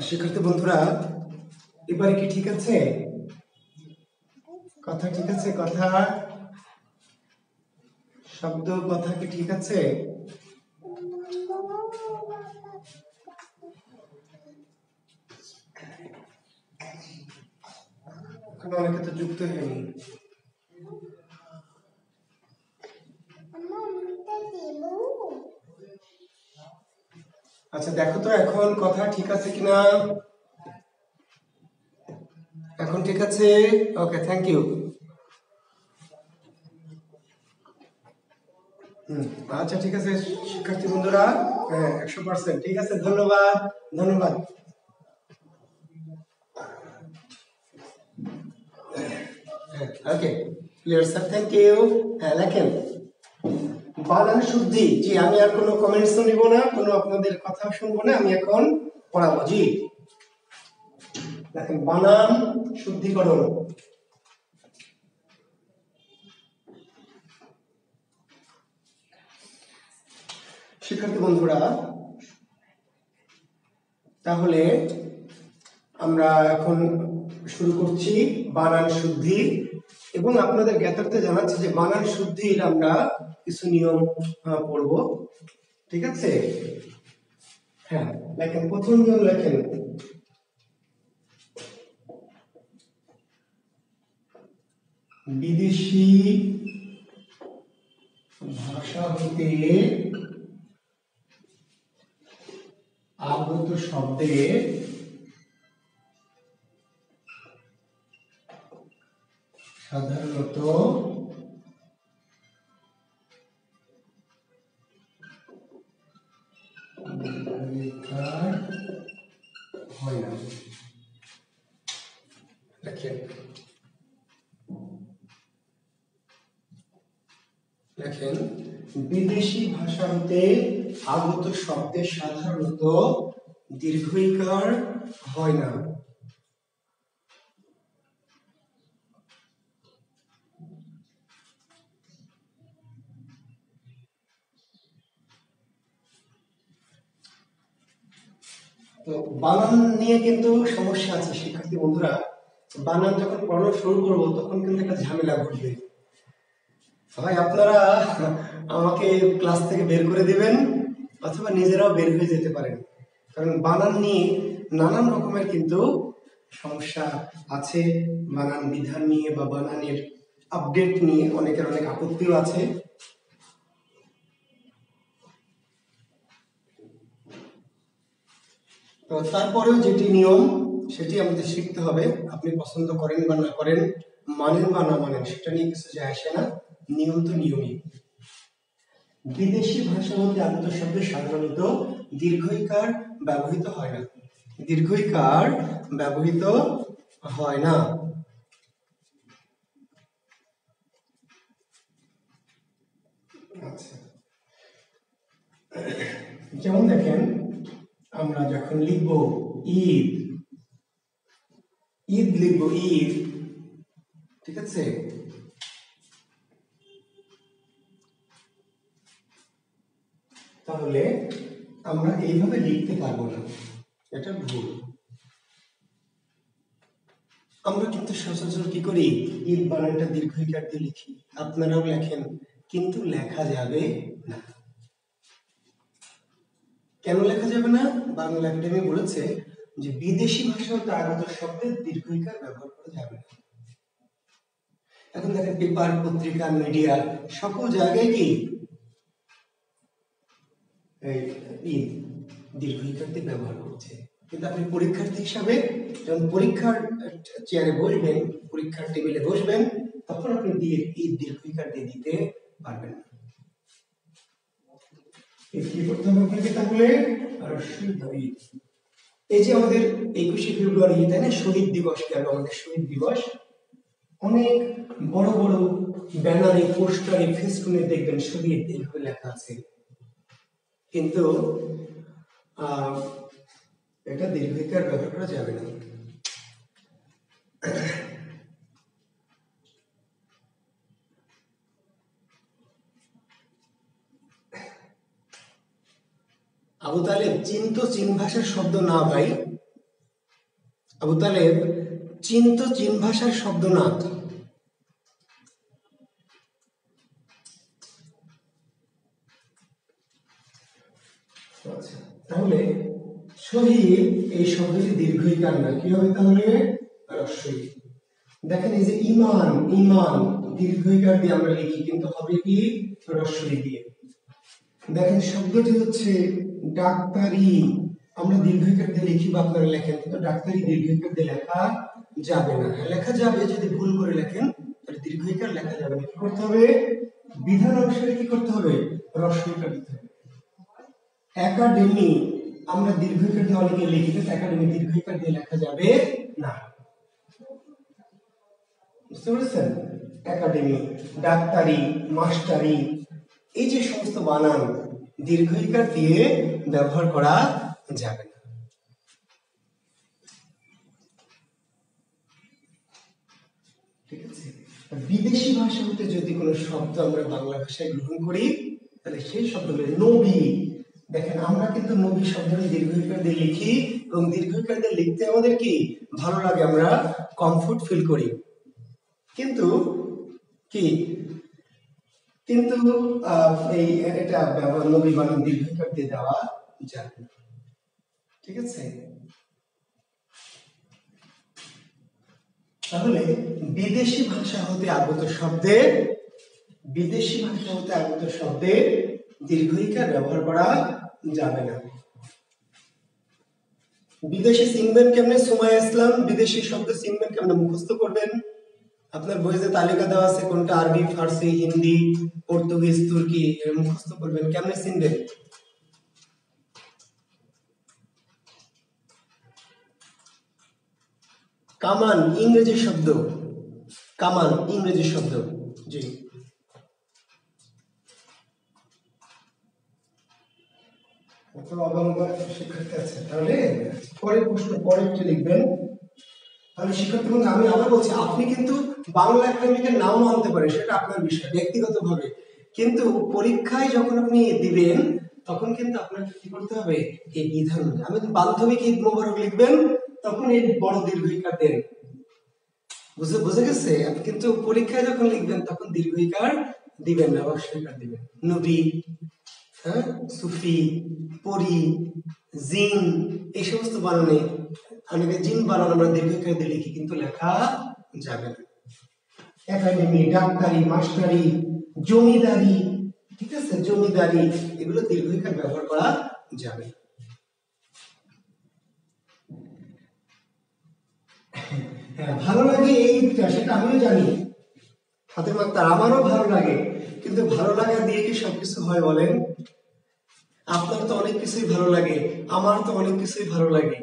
শিক্ষার্থী বন্ধুরা, এবারে কি ঠিক আছে? কথা ঠিক আছে? কথা, শব্দ, কথা কি ঠিক আছে? অনেকে তো যুক্ত হয়নি। আচ্ছা দেখো তো এখন কথা ঠিক আছে কিনা। এখন ঠিক আছে? ওকে, থ্যাংক ইউ। আচ্ছা ঠিক আছে শিক্ষার্থী বন্ধুরা, 100% ঠিক আছে। ধন্যবাদ ধন্যবাদ। ওকে, ক্লিয়ার স্যার, থ্যাংক ইউ। হ্যাঁ লেখেন বানান শুদ্ধি। জি, আমি আর কোনো কমেন্টসও নিব না, কোনো আপনাদের কথা শুনবো না, আমি এখন পড়াবো। জি দেখেন বানান শুদ্ধিকরণ। শিক্ষার্থী বন্ধুরা, তাহলে আমরা এখন শুরু করছি বানান শুদ্ধি, এবং আপনাদের জ্ঞাতার্থে জানাচ্ছি যে বানান শুদ্ধির আমরা কিছু নিয়ম পড়ব। ঠিক আছে? হ্যাঁ লেখেন, প্রথম নিয়ম লেখেন বিদেশি ভাষা হতে আগত শব্দে সাধারণত হয় না। লেখেন লেখেন বিদেশি ভাষা হতে আগত শব্দে সাধারণত দীর্ঘইকার হয় না। তো বানান নিয়ে কিন্তু সমস্যা আছে শিক্ষার্থী বন্ধুরা। বানান যখন পড়ানো শুরু করবো তখন কিন্তু একটা ঝামেলা ঘটবে। হয় আপনারা আমাকে ক্লাস থেকে বের করে দিবেন, অথবা নিজেরাও বের হয়ে যেতে পারেন, কারণ বানান নিয়ে নানান রকমের কিন্তু সমস্যা আছে। বানান বিধান নিয়ে বা বানানের আপডেট নিয়ে অনেকের অনেক আপত্তিও আছে। তো তারপরেও যেটি নিয়ম সেটি আমাদের শিখতে হবে। আপনি পছন্দ করেন বা না করেন, মানেন বা না মানেন, সেটা নিয়ে কিছু যায় আসে না, নিয়ম তো নিয়মই। বিদেশি ভাষা হতে আগত শব্দে সাধারণত দীর্ঘইকার ব্যবহৃত হয় না। দীর্ঘইকার ব্যবহৃত হয় না। আচ্ছা, যেমন দেখেন আমরা যখন লিখব ঈদ, ঈদ লিখব ঈদ, ঠিক আছে? তাহলে আমরা এইভাবে লিখতে পারবো না, এটা ভুল। আমরা কিন্তু সচরাচর কি করি, ঈদ বানানটা দীর্ঘইকার দিয়ে লিখি, আপনারাও লেখেন, কিন্তু লেখা যাবে না। কেন লেখা যাবে না? বাংলা একাডেমি বলেছে যে বিদেশি ভাষা হতে আগত শব্দের দীর্ঘইকার ব্যবহার করা যাবে না। এখন দেখেন পেপার, পত্রিকা, মিডিয়া সকল জায়গায় কি এই দীর্ঘইকার দিয়ে ব্যবহার করছে, কিন্তু আপনি পরীক্ষার্থী হিসাবে যখন পরীক্ষার চেয়ারে বসবেন, পরীক্ষার টেবিলে বসবেন, তখন আপনি দীর্ঘইকার দিয়ে দিতে পারবেন না। কি করতে হবে আপনাকে তাহলে? এই যে আমাদের 21শে ফেব্রুয়ারি, তাই না, শহীদ দিবস গেল, আমাদের শহীদ দিবস। অনেক বড় বড় ব্যানারে, পোস্টারে, ফেস্টুনে দেখবেন শহীদ এইভাবে লেখা আছে, কিন্তু এটা দীর্ঘইকার ব্যবহার করা যাবে না। আবু তালেব চীন তো চীন ভাষার শব্দ না ভাই, আবু তালেব চীন তো চীন ভাষার শব্দ না। আচ্ছা, তাহলে শহীদ এই শব্দটি দীর্ঘইকার না, কি হবে তাহলে? রস্বই। দেখেন এই যে ইমান, ইমান দীর্ঘইকার দিয়ে আমরা লিখি, কিন্তু হবে কি? রস্বই দিয়ে। দেখেন শব্দটি হচ্ছে ডাক্তারি, আমরা দীর্ঘইকার দিয়ে লিখি বা আপনারা লেখেন, কিন্তু ডাক্তারি দীর্ঘইকার দিয়ে লেখা যাবে না। লেখা যাবে যদি ভুল করে লেখেন, তাহলে দীর্ঘইকার লেখা যাবে না। কি করতে হবে? বিধান অনুসারে কি করতে হবে? রস্বইকার দিতে হবে। একাডেমি আমরা দীর্ঘইকার দিয়ে অনেকে লিখি, কিন্তু একাডেমি দীর্ঘইকার দিয়ে লেখা যাবে না। বুঝতে পেরেছেন? একাডেমি, ডাক্তারি, মাস্টারি, এই যে সমস্ত বানান দীর্ঘইকার দিয়ে ব্যবহার করা যাবে না। ঠিক আছে? বিদেশি ভাষা হতে যদি কোনো শব্দ আমরা বাংলা ভাষায় গ্রহণ করি, তাহলে সেই শব্দগুলো নবী। দেখেন আমরা কিন্তু নবী শব্দটি দীর্ঘইকার দিয়ে লিখি, এবং দীর্ঘইকার দিয়ে লিখতে আমাদের কি ভালো লাগে, আমরা কমফোর্ট ফিল করি। কিন্তু কি, কিন্তু এই এটা ব্যবহার নবী বানান দীর্ঘইকার দিয়ে দেওয়া যাবে না। ঠিক আছে? তাহলে বিদেশি ভাষা হতে আগত শব্দে, বিদেশি ভাষা হতে আগত শব্দে দীর্ঘইকার ব্যবহার করা যাবে না। বিদেশি চিনবেন কেমনে? সুমাইয়া ইসলাম বিদেশি শব্দ চিনবেন কেমনে? মুখস্থ করবেন। আপনার বইতে তালিকা দেওয়া আছে কোনটা আরবি, ফার্সি, হিন্দি, পর্তুগিজ, তুর্কি, মুখস্থ করবেন। কেমনে চিনবেন? কামান ইংরেজি শব্দ, কামান ইংরেজি শব্দ। জি, শিক্ষার্থী আছে, তাহলে পরের প্রশ্ন পরে একটু লিখবেন। তাহলে শিক্ষার্থী বন্ধু আমি আবার বলছি, আপনি কিন্তু বাংলা একাডেমিকে নাও মানতে পারেন, সেটা আপনার বিষয় ব্যক্তিগতভাবে, কিন্তু পরীক্ষায় যখন আপনি দিবেন তখন কিন্তু আপনাকে কি করতে হবে? এই বিধান, আমি বান্ধবীকে ঈদ মোবারক লিখবেন, তখন এই বড় দীর্ঘইকার দেন। বুঝে গেছে? কিন্তু পরীক্ষায় যখন লিখবেন তখন দীর্ঘইকার দিবেন না, রস্বইকার দিবেন। নবী, হ্যাঁ, সুফি, পরি, জিন, এই সমস্ত বানানে, অনেকে জিন বানান আমরা দীর্ঘইকার দিয়ে লিখি, কিন্তু লেখা যাবে না। একাডেমি, ডাক্তারি, মাস্টারি, জমিদারি, ঠিক আছে, জমিদারি, এগুলো দীর্ঘইকার ব্যবহার করা যাবে। হ্যাঁ, ভালো লাগে এইটা, সেটা আমিও জানি, হাতের মাত্রা আমারও ভালো লাগে, কিন্তু ভালো লাগা দিয়ে কি সবকিছু হয় বলেন? আপনার তো অনেক কিছুই ভালো লাগে, আমার তো অনেক কিছুই ভালো লাগে,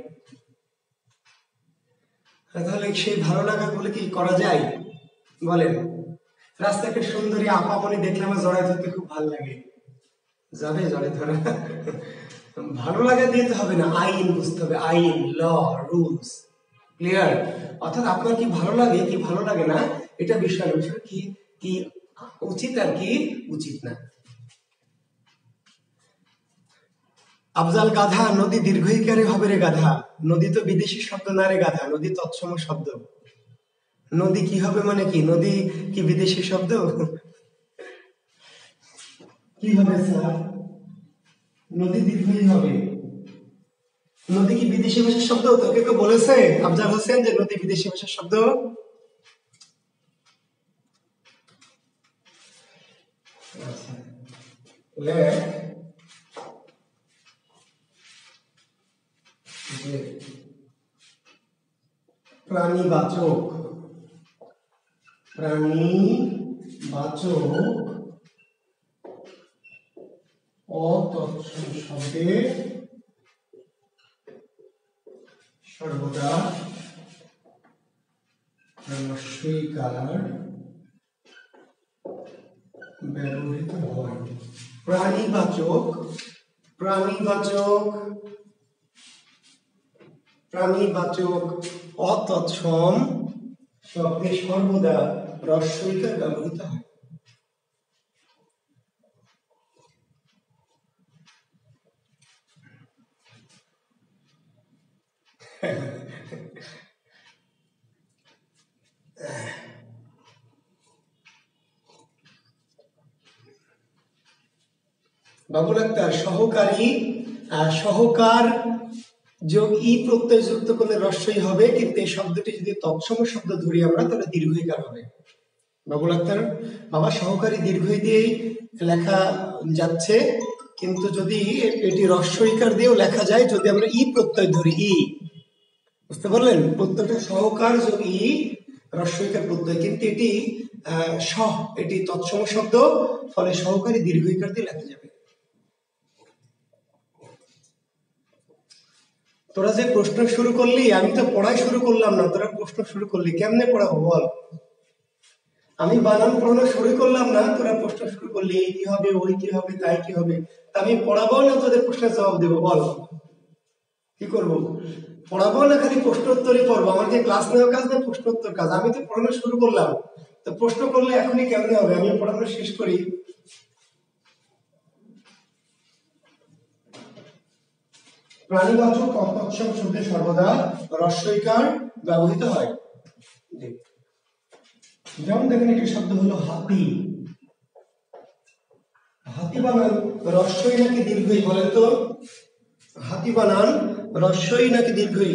তাহলে সেই ভালো লাগা গুলো কি করা যায় বলেন? রাস্তায় একটা সুন্দরী আপামনি দেখলে আমার জড়ায় ধরতে খুব ভালো লাগে, যাবে জড়ায় ধরা? ভালো লাগা দিতে হবে না, আইন বুঝতে হবে, আইন, ল, রুলস, ক্লিয়ার? অর্থাৎ আপনার কি ভালো লাগে কি ভালো লাগে না এটা বিষয়, কি কি উচিত আর কি উচিত না। আফজাল গাধা, নদী দীর্ঘইকারে হবে রে গাধা। নদী তো বিদেশি শব্দ না রে গাধা, নদী তৎসম শব্দ। নদী কি হবে মানে কি? নদী কি বিদেশি শব্দ? কি হবে স্যার? নদী দীর্ঘই হবে। নদী কি বিদেশি ভাষার শব্দ? তোকে কেউ বলেছে আফজাল হোসেন যে নদী বিদেশি ভাষার শব্দ? প্রাণীবাচক, প্রাণীবাচক অতৎসম শব্দে সর্বদা রস্বইকার ব্যবহৃত হয়। প্রাণীবাচক, প্রাণীবাচক, প্রাণীবাচক অতৎসম শব্দে সর্বদা রস্বইকার ব্যবহৃত হয়। বাবুল আক্তার, সহকারী সহকার যোগ ই প্রত্যয় যুক্ত করলে রস্বই হবে, কিন্তু এই শব্দটি যদি তৎসম শব্দ ধরি আমরা তাহলে দীর্ঘইকার হবে। বাবুল আক্তার বাবা, সহকারী দীর্ঘই দিয়েই লেখা যাচ্ছে, কিন্তু যদি এটি রস্বইকার দিয়েও লেখা যায় যদি আমরা ই প্রত্যয় ধরি। ই, বুঝতে পারলেন? প্রত্যয়টা সহকার যোগ ই রস্বইকার প্রত্যয়, কিন্তু এটি এটি তৎসম শব্দ, ফলে সহকারী দীর্ঘইকার দিয়ে লেখা যাবে। তোরা যে প্রশ্ন শুরু করলি, আমি তো পড়াই শুরু করলাম না, তোরা প্রশ্ন শুরু করলি, কেমনে পড়াবো বল? আমি বানান পড়ানো শুরু করলাম না, তোরা প্রশ্ন শুরু করলি, এই কি হবে, ওই কি হবে, তাই কি হবে। আমি পড়াবো না তোদের প্রশ্নের জবাব দেবো, বল কি করবো? পড়াবো না খালি প্রশ্ন উত্তরই পড়বো? আমার কি ক্লাস নেওয়ার কাজ না প্রশ্ন উত্তর কাজ? আমি তো পড়ানো শুরু করলাম, তো প্রশ্ন করলে এখনই কেমনে হবে? আমি পড়ানো শেষ করি। প্রাণীবাচক অতৎসম শব্দে সর্বদা রস্বইকার ব্যবহৃত হয়। যেমন দেখেন একটি শব্দ হলো হাতি। হাতি বানান রস্বই নাকি দীর্ঘই বলেন তো? হাতি বানান রস্বই নাকি দীর্ঘই?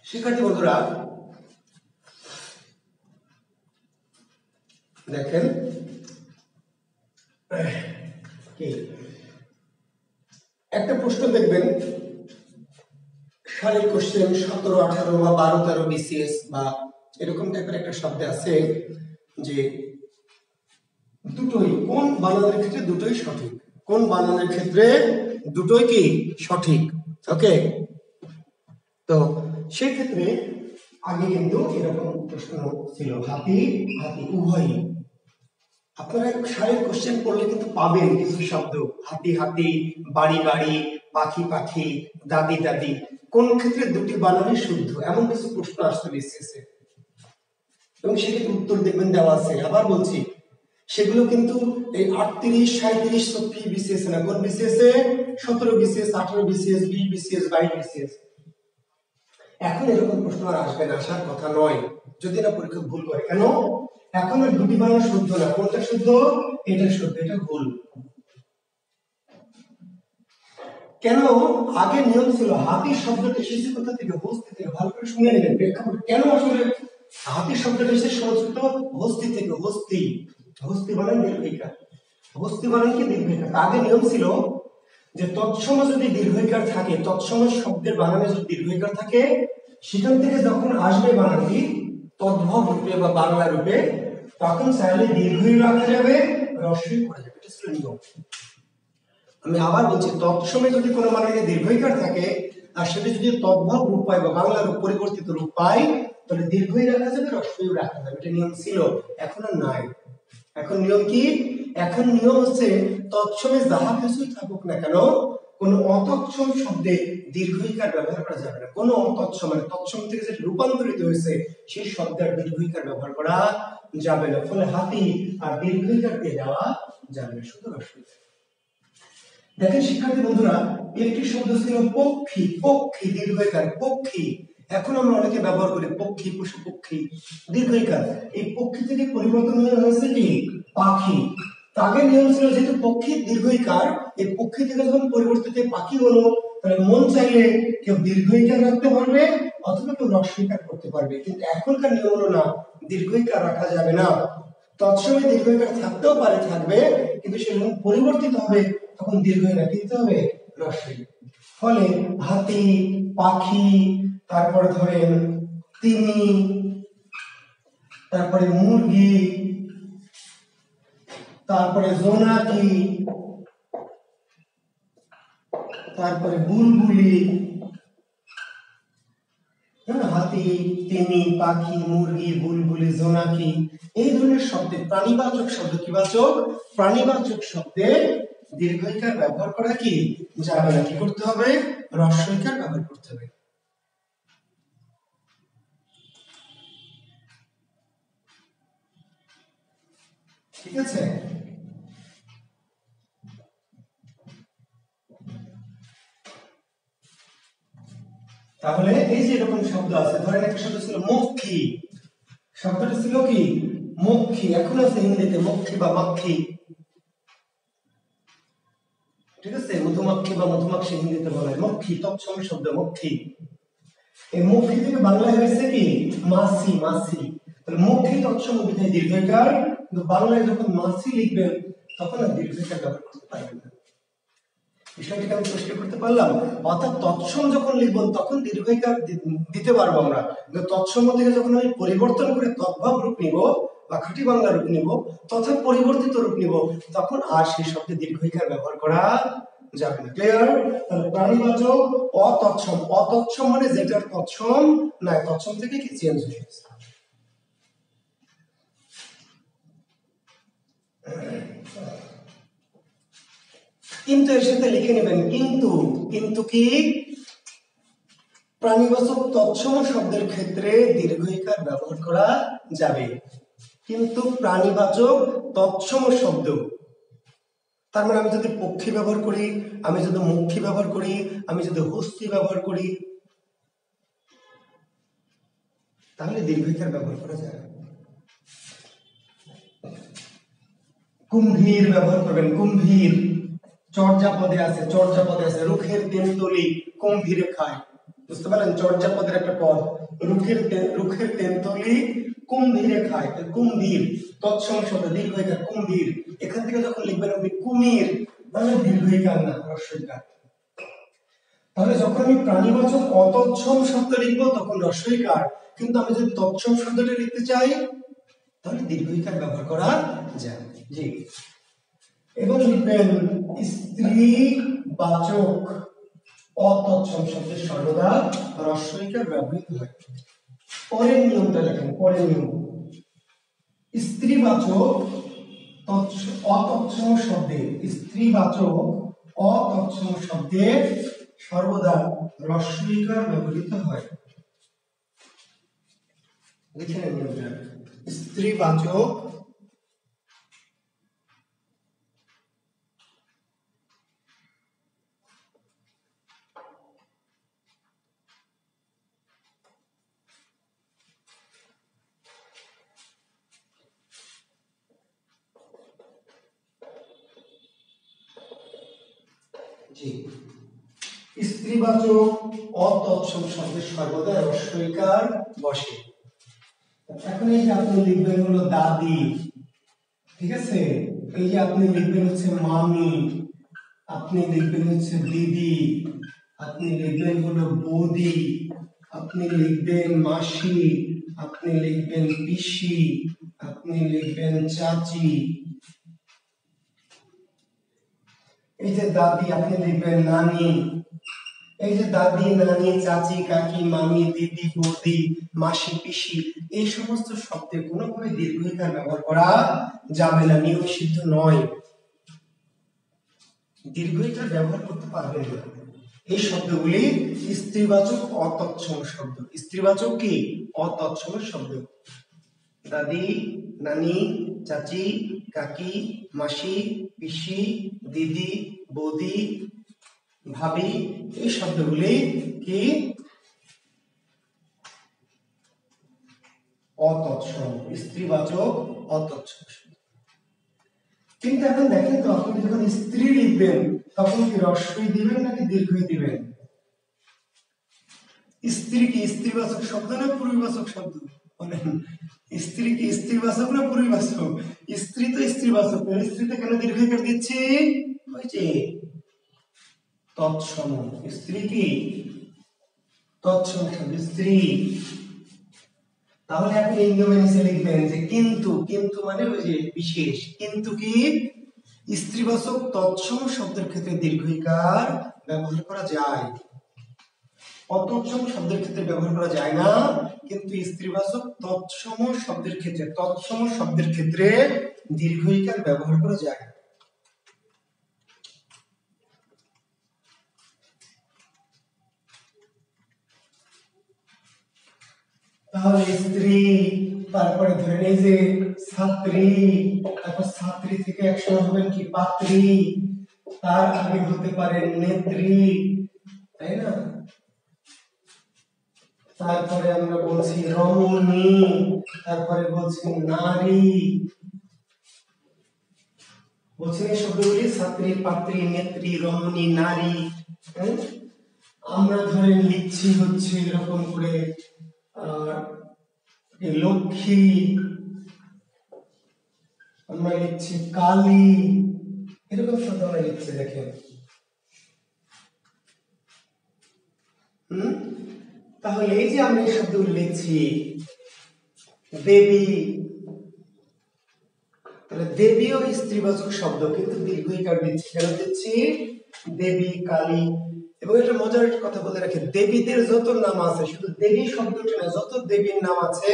শিক্ষার্থী বন্ধুরা দেখেন, একটা প্রশ্ন দেখবেন, শারীরিক কোশ্চেন 17, 18 বা 12, 13 বিসিএস বা এরকম টাইপের একটা শব্দ আছে যে দুটোই কোন বানানের ক্ষেত্রে দুটোই সঠিক, কোন বানানের ক্ষেত্রে দুটোই কি সঠিক। ওকে, তো সেই ক্ষেত্রে আগে কিন্তু এরকম প্রশ্ন ছিল, হাতি হাতি উভয়ই। আপনারা শারীরিক কোশ্চেন পড়লে কিন্তু পাবেন কিছু শব্দ, হাতি হাতি, বাড়ি বাড়ি, পাখি পাখি, দাদি দাদি, কোন ক্ষেত্রে দুটি বানানই শুদ্ধ, এমন কিছু প্রশ্ন আসতে বিসিএসে, এবং সেক্ষেত্রে উত্তর দেখবেন দেওয়া আছে। আবার বলছি, সেগুলো কিন্তু এই 38, 37, 34 বিসিএস না, কোন বিসিএসে? 17 বিসিএস, 18 বিসিএস, 20 বিসিএস, 22 বিসিএস। এখন এরকম প্রশ্ন আর আসবে না, আসার কথা নয়, যদি না পরীক্ষা ভুল করে। কেন? এখন আর দুটি বানান শুদ্ধ না, কোনটা শুদ্ধ? এটা শুদ্ধ, এটা ভুল। কেন? আগে নিয়ম ছিল, হাতি শব্দটা এসেছে কোথা থেকে? হস্তি থেকে। ভালো করে শুনে নেবেন প্রেক্ষাপট। কেন আসলে হাতি শব্দটা এসেছে সংস্কৃত হস্তি থেকে? হস্তি, হস্তি বানান দীর্ঘইকার, হস্তি বানান কি দীর্ঘইকার। আগে নিয়ম ছিল যে তৎসম যদি দীর্ঘইকার থাকে, তৎসম শব্দের বানানে যদি দীর্ঘইকার থাকে, সেখান থেকে যখন আসবে বানানটি তদ্ভব রূপে বা বাংলা রূপে, তখন চাইলে দীর্ঘই রাখা যাবে, রস্বই করা যাবে। এটা ছিল নিয়ম। আমি আবার বলছি, তৎসমে যদি কোনো বানানে দীর্ঘইকার থাকে আর সেটা যদি তদ্ভব রূপ পায় বা বাংলা রূপ পরিবর্তিত রূপ পায়, তাহলে দীর্ঘই রাখা যাবে, রস্বইও রাখা যাবে। এটা নিয়ম ছিল, এখন আর নাই। এখন নিয়ম কি? এখন নিয়ম হচ্ছে তৎসমে যাহা কিছুই থাকুক না কেন, কোন অতৎসম শব্দে দীর্ঘইকার ব্যবহার করা যাবে না। কোন অতৎসম মানে তৎসম থেকে যেটা রূপান্তরিত হয়েছে সেই শব্দের দীর্ঘইকার ব্যবহার করা যাবে না। ফলে হাতি আর দীর্ঘইকার দিয়ে দেওয়া যাবে না, শুধু রস্বই। দেখেন শিক্ষার্থী বন্ধুরা, একটি শব্দ ছিল পক্ষী। পক্ষী দীর্ঘইকার, পক্ষী। এখন আমরা অনেকে ব্যবহার করি পক্ষী, পশু পক্ষী, দীর্ঘইকার। এই পক্ষী থেকে পরিবর্তন হয়েছে কি পাখি। আগের নিয়ম ছিল যেহেতু পক্ষী দীর্ঘইকার, এই পক্ষী থেকে যখন পরিবর্তিত পাখি হলো, তাহলে মন চাইলে কেউ দীর্ঘইকার রাখতে পারবে অথবা কেউ রস্বইকার করতে পারবে। কিন্তু এখনকার নিয়ম হলো না, দীর্ঘইকার রাখা যাবে না। তৎসময় দীর্ঘইকার থাকতেও পারে, থাকবে, কিন্তু সে যখন পরিবর্তিত হবে তখন দীর্ঘই রাখতে হবে, রস্বই। ফলে হাতি, পাখি, তারপরে ধরেন তিমি, তারপরে মুরগি, তারপরে জোনাকি, তারপরে বুলবুলি, হাতি, তিমি, পাখি, মুরগি, বুলবুলি, জোনাকি, এই ধরনের শব্দে প্রাণীবাচক শব্দ, কি বাচক? প্রাণীবাচক শব্দে দীর্ঘইকার ব্যবহার করা কি যাবে না। কি করতে হবে? রস্বইকার ব্যবহার করতে হবে। ঠিক আছে। তাহলে এই যে এরকম শব্দ আছে, ধরেন একটা শব্দ ছিল মক্ষী, শব্দটা ছিল কি মক্ষী, এখন আছে হিন্দিতে মক্ষী বা মাক্ষী, ঠিক আছে, মধুমাক্ষী বা মধুমাক্ষী হিন্দিতে বলা হয় মক্ষী, তৎসম শব্দ মক্ষী। এই মক্ষী থেকে বাংলায় হয়েছে কি মাছি, মাছি। তাহলে মক্ষী তৎসম বিধায় দীর্ঘইকার, কিন্তু বাংলায় যখন মাছি লিখবেন তখন আর দীর্ঘইকার ব্যবহার করতে পারবেন না। বিষয়টিকে আমি পরিষ্কার করতে পারলাম? অর্থাৎ তৎসম যখন লিখবো তখন দীর্ঘইকার দিতে পারবো আমরা, কিন্তু তৎসম থেকে যখন আমি পরিবর্তন করে তদ্ভব রূপ নিব বা খাঁটি বাংলা রূপ নিব তথা পরিবর্তিত রূপ নিব, তখন আর সেই শব্দে দীর্ঘইকার ব্যবহার করা যাবে না। ক্লিয়ার? তাহলে প্রাণীবাচক অতৎসম, অতৎসম মানে যেটার তৎসম না, তৎসম থেকে কি চেঞ্জ হয়ে গেছে। কিন্তু এর সাথে লিখে নেবেন কিন্তু, কিন্তু কি প্রাণীবাচক তৎসম শব্দের ক্ষেত্রে দীর্ঘইকার ব্যবহার করা যাবে, কিন্তু প্রাণীবাচক তৎসম শব্দ, তার মানে আমি যদি পক্ষী ব্যবহার করি, আমি যদি মক্ষী ব্যবহার করি, আমি যদি হস্তি ব্যবহার করি, তাহলে দীর্ঘইকার ব্যবহার করা যায়। কুম্ভীর ব্যবহার করবেন, কুম্ভীর চর্যাপদে আছে, চর্যাপদে আছে রুখের তেন্তলি কুম্ভীরে খায়, বুঝতে পারলেন? চর্যাপদের একটা পদ, রুখের তেন্তলি কুম্ভীরে খায়, কুম্ভীর তৎসম শব্দ দীর্ঘইকার কুম্ভীর। এখান থেকে যখন লিখবেন আপনি কুমির, মানে দীর্ঘইকার না হ্রস্বইকার। তাহলে যখন আমি প্রাণীবাচক অতৎসম শব্দ লিখবো তখন হ্রস্বইকার, কিন্তু আমি যদি তৎসম শব্দটা লিখতে চাই তাহলে দীর্ঘইকার ব্যবহার করা যায়। জি, এবার লিখবেন স্ত্রীবাচক অতৎসম শব্দে সর্বদা হ্রস্বইকার ব্যবহৃত হয়। পরের নিয়মটা লেখেন, পরের নিয়ম, স্ত্রীবাচক অতৎসম শব্দে, স্ত্রীবাচক অতৎসম শব্দে সর্বদা হ্রস্বইকার ব্যবহৃত হয়। লিখে নেন নিয়মটা, স্ত্রীবাচক স্ত্রীবাচক অতৎসম শব্দের সর্বদা হ্রস্বইকার বসে। এখন এই যে আপনি লিখবেন হলো দাদি, ঠিক আছে, এই যে আপনি লিখবেন হচ্ছে মামি, আপনি লিখবেন হচ্ছে দিদি, আপনি লিখবেন হলো বৌদি, আপনি লিখবেন মাসি, আপনি লিখবেন পিসি, আপনি লিখবেন চাচি, এই যে দাদি আপনি লিখবেন নানি, এই যে দাদি নানি চাচি কাকি মামি দিদি বৌদি মাসি পিসি, এই সমস্ত শব্দে কোনোভাবে দীর্ঘইকার ব্যবহার করা যাবে না, নিয়ম সিদ্ধ নয়, দীর্ঘইকার ব্যবহার করতে পারবেন না। এই শব্দগুলি স্ত্রীবাচক অতৎসম শব্দ। স্ত্রীবাচক কি? অতৎসম শব্দ। দাদি নানি চাচি কাকি মাসি পিসি দিদি বৌদি ভাবি, এই শব্দগুলি কি? অতৎসম, স্ত্রীবাচক অতৎসম। কিন্তু এখন দেখেন তো, আপনি যখন স্ত্রী লিখবেন তখন কি হ্রস্বই দিবেন নাকি দীর্ঘই দিবেন? স্ত্রী কি স্ত্রীবাচক শব্দ না পুরুষবাচক শব্দ? বলেন, স্ত্রী কি স্ত্রীবাচক না পুরুষবাচক? স্ত্রী তো স্ত্রীবাচক, স্ত্রীতে কেন দীর্ঘইকার দিচ্ছি? ওই যে তৎসম, স্ত্রী কি তৎসম শব্দ স্ত্রী। তাহলে আপনি এই নিয়মে নিচে লিখবেন যে কিন্তু, কিন্তু মানে ওই যে বিশেষ, কিন্তু কি স্ত্রীবাচক তৎসম শব্দের ক্ষেত্রে দীর্ঘইকার ব্যবহার করা যায়, অতৎসম শব্দের ক্ষেত্রে ব্যবহার করা যায় না, কিন্তু স্ত্রীবাচক তৎসম শব্দের ক্ষেত্রে, তৎসম শব্দের ক্ষেত্রে দীর্ঘইকার ব্যবহার করা যায়। তাহলে স্ত্রী তারপরে ধরেন এই যে ছাত্রী, তারপর ছাত্রী থেকে একসময় হবেন কি পাত্রী, তার আগে হতে পারে নেত্রী, তাই না? তারপরে আমরা বলছি রমণী, তারপরে বলছি নারী, বলছি এই শব্দগুলি ছাত্রী, পাত্রী, নেত্রী, রমণী, নারী। আমরা ধরে লিখছি হচ্ছে এরকম করে লক্ষ্মী, আমরা লিখছি কালী, এরকম শব্দ আমরা লিখছি দেখেন। তাহলে এই যে আমরা এই শব্দগুলো লিখছি দেবী, তাহলে দেবীও স্ত্রীবাচক শব্দ, কিন্তু দীর্ঘ ইকার দিচ্ছি। কেন দিচ্ছি? দেবী, কালী। এবং একটা মজার কথা বলে রাখি, দেবীদের যত নাম আছে, শুধু দেবী শব্দটি না, যত দেবীর নাম আছে,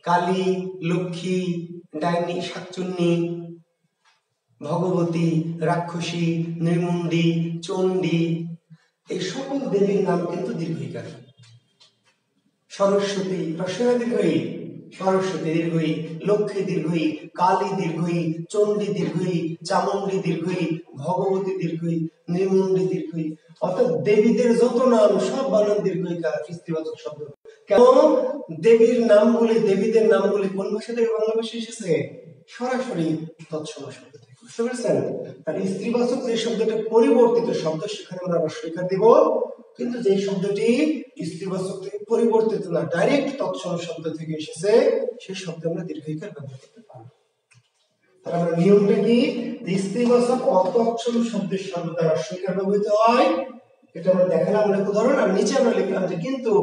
কালী, লক্ষ্মী, ডাইনি, শাকচুন্নী, ভগবতী, রাক্ষসী, নৃমুন্ডী, চণ্ডী, এই সকল দেবীর নাম কিন্তু দীর্ঘইকার। সরস্বতী, রস্বই দীর্ঘই, সরস্বতী দীর্ঘই, লক্ষ্মী দীর্ঘই, কালী দীর্ঘই, চণ্ডী দীর্ঘই, চামুণ্ডী দীর্ঘই, ভগবতী দীর্ঘই, নৃমুন্ডী দীর্ঘই। অর্থাৎ দেবীদের যত নাম সব বানান দীর্ঘইকার, স্ত্রীবাচক শব্দ। কেন? দেবীর নামগুলি, দেবীদের নামগুলি কোন ভাষা থেকে বাংলা ভাষায় এসেছে? সরাসরি তৎসম শব্দ থেকে। বুঝতে পেরেছেন? আর স্ত্রীবাচক যে শব্দটা পরিবর্তিত শব্দ, সেখানে আমরা রস্বইকার দিব, কিন্তু যে শব্দটি স্ত্রীবাচক থেকে পরিবর্তিত না, ডাইরেক্ট তৎসম শব্দ থেকে এসেছে, সেই শব্দে আমরা দীর্ঘইকার ব্যবহার করতে পারবো। তাহলে আমরা নিয়মটা কি? স্ত্রীবাচক অতৎসম শব্দের সর্বদা রস্বইকার ব্যবহৃত হয়, এটা আমরা দেখালাম অনেক উদাহরণ। আর নিচে আমরা লিখলাম যে কিন্তু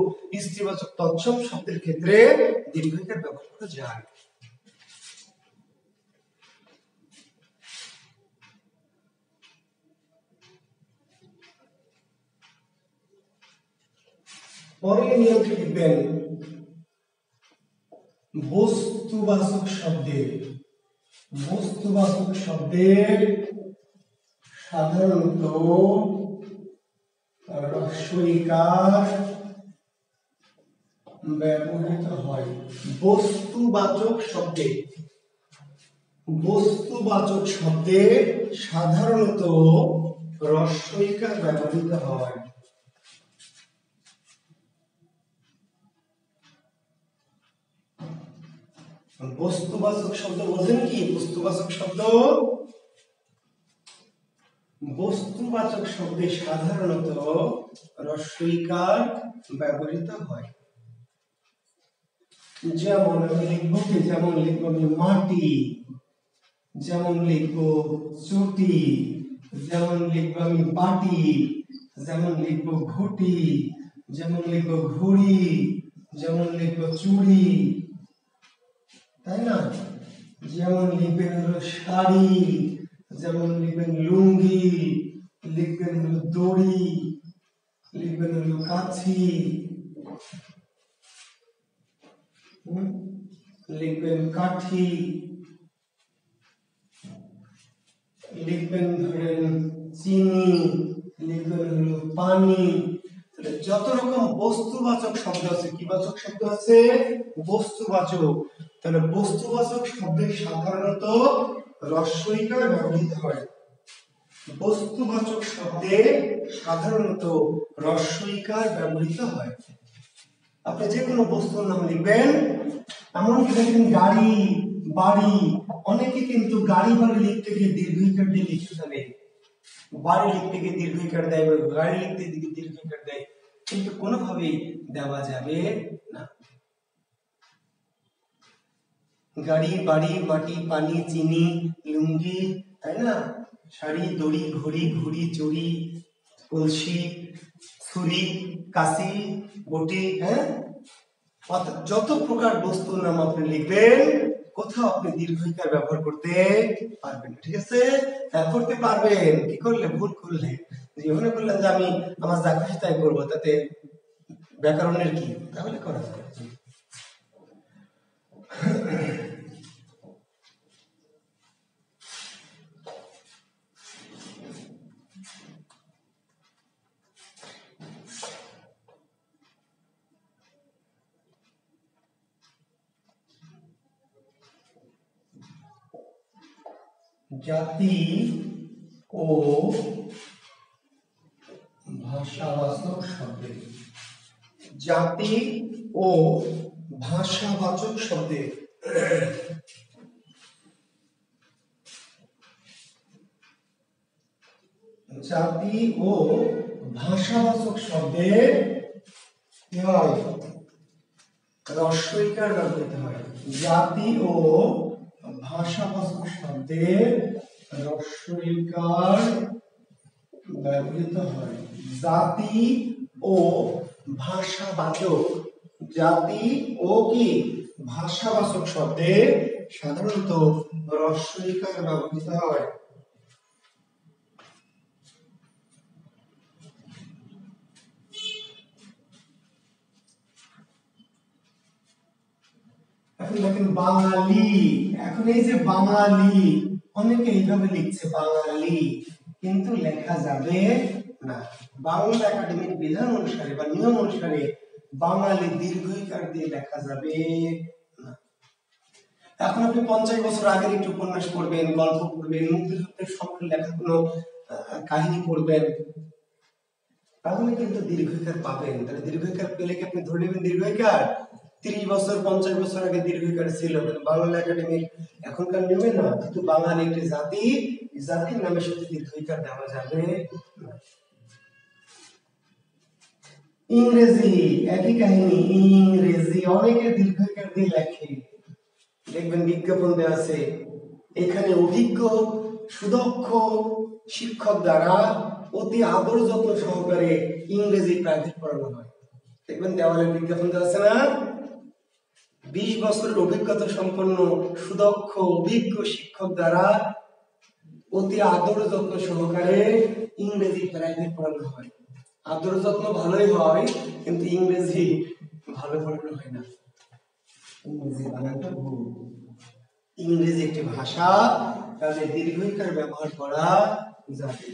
স্ত্রীবাচক তৎসম শব্দের ক্ষেত্রে দীর্ঘইকার ব্যবহার করা যায়। পরে নিয়মটি লিখবেন বস্তুবাচক শব্দের, বস্তুবাচক শব্দের সাধারণত রস্বইকার ব্যবহৃত হয়। বস্তুবাচক শব্দে, বস্তুবাচক শব্দে সাধারণত রস্বইকার ব্যবহৃত হয়। বস্তুবাচক শব্দ বোঝেন কি? বস্তুবাচক শব্দ, বস্তুবাচক শব্দে সাধারণত রস্বইকার ব্যবহৃত হয়। যেমন আমি লিখবো কি? যেমন লিখবো আমি মাটি, যেমন লিখবো চুটি, যেমন লিখবো আমি বাটি, যেমন লিখবো ঘুটি, যেমন লিখবো ঘুড়ি, যেমন লিখবো চুড়ি, তাই না? যেমন লিখবেন হলো শাড়ি, যেমন লিখবেন লুঙ্গি, লিখবেন হলো দড়ি, লিখবেন হলো কাছি, লিখবেন কাঠি, লিখবেন ধরেন চিনি, লিখবেন হলো পানি। যত রকম বস্তুবাচক শব্দ আছে, কি বাচক শব্দ আছে? বস্তুবাচক। তাহলে বস্তুবাচক শব্দে সাধারণত রস্বইকার ব্যবহৃত হয়। বস্তুবাচক শব্দে সাধারণত রস্বইকার ব্যবহৃত হয়। আপনি যে কোনো বস্তুর নাম লিখবেন, এমনকি দেখেন গাড়ি, বাড়ি, অনেকে কিন্তু গাড়ি বাড়ি লিখতে গিয়ে দীর্ঘইকার দিয়ে লিখে ফেলে। বাড়ি লিখতে গিয়ে দীর্ঘইকার দেয়, গাড়ি লিখতে গিয়ে দীর্ঘইকার দেয়, কিন্তু কোনোভাবেই দেওয়া যাবে না। গাড়ি, বাড়ি, মাটি, পানি, চিনি, লুঙ্গি, তাই না? শাড়ি, দড়ি, ঘড়ি, ঘুড়ি, চুড়ি, কলসি, ছুরি, কাশি, বটি, হ্যাঁ, অর্থাৎ যত প্রকার বস্তুর নাম আপনি লিখবেন, কোথাও আপনি দীর্ঘইকার ব্যবহার করতে পারবেন। ঠিক আছে? হ্যাঁ, করতে পারবেন। কি করলে? ভুল করলে। জীবনে বললেন যে আমি আমার যা খুশি তাই করবো, তাতে ব্যাকরণের কি? তাহলে করা যাবে। জাতি ও ভাষাবাচক শব্দে, জাতি ও ভাষাবাচক শব্দে, জাতি ও ভাষাবাচক শব্দে কি হয়? রস্বইকার ব্যবহৃত হয়। জাতি ও ভাষাবাচক শব্দে রস্বইকার ব্যবহৃত হয়। জাতি ও ভাষাবাচক, জাতি ও কি ভাষাবাচক শব্দে সাধারণত রস্বইকার ব্যবহৃত হয়। এখন দেখেন বাঙালি, এখন এই যে বাঙালি অনেকে এইভাবে লিখছে বাঙালি, কিন্তু লেখা যাবে না। বাংলা একাডেমির বিধান অনুসারে বা নিয়ম অনুসারে বাঙালি দীর্ঘইকার দিয়ে লেখা যাবে না। এখন আপনি 50 বছর আগের একটু উপন্যাস পড়বেন, গল্প পড়বেন, মুক্তিযুদ্ধের সম্পর্কে লেখা কোনো কাহিনী পড়বেন, তাহলে কিন্তু দীর্ঘইকার পাবেন। তাহলে দীর্ঘইকার পেলে কি আপনি ধরে নেবেন দীর্ঘইকার? 30 বছর 50 বছর আগে দীর্ঘইকার ছিল, বাংলা একাডেমির এখনকার নিয়মে না। কিন্তু বাঙালি একটি জাতি, জাতির নামের সাথে দীর্ঘইকার দেওয়া যাবে না। ইংরেজি একই কাহিনী, ইংরেজি অনেকে দীর্ঘইকার দিয়ে লেখে, দেখবেন বিজ্ঞাপন দেওয়া আছে, এখানে অভিজ্ঞ সুদক্ষ শিক্ষক দ্বারা অতি আদর যত্ন সহকারে ইংরেজি প্রাইভেট পড়ানো হয়। দেখবেন দেওয়ালে বিজ্ঞাপন দেওয়া আছে না? 20 বছরের অভিজ্ঞতা সম্পন্ন সুদক্ষ অভিজ্ঞ শিক্ষক দ্বারা অতি আদর যত্ন সহকারে ইংরেজি প্রাইভেট পড়ানো হয়। আদর যত্ন ভালোই হয়, কিন্তু ইংরেজি ভালো পড়ানো হয় না। ইংরেজি বানানটা ভুল। ইংরেজি একটি ভাষা, তাহলে দীর্ঘইকার ব্যবহার করা যাবে।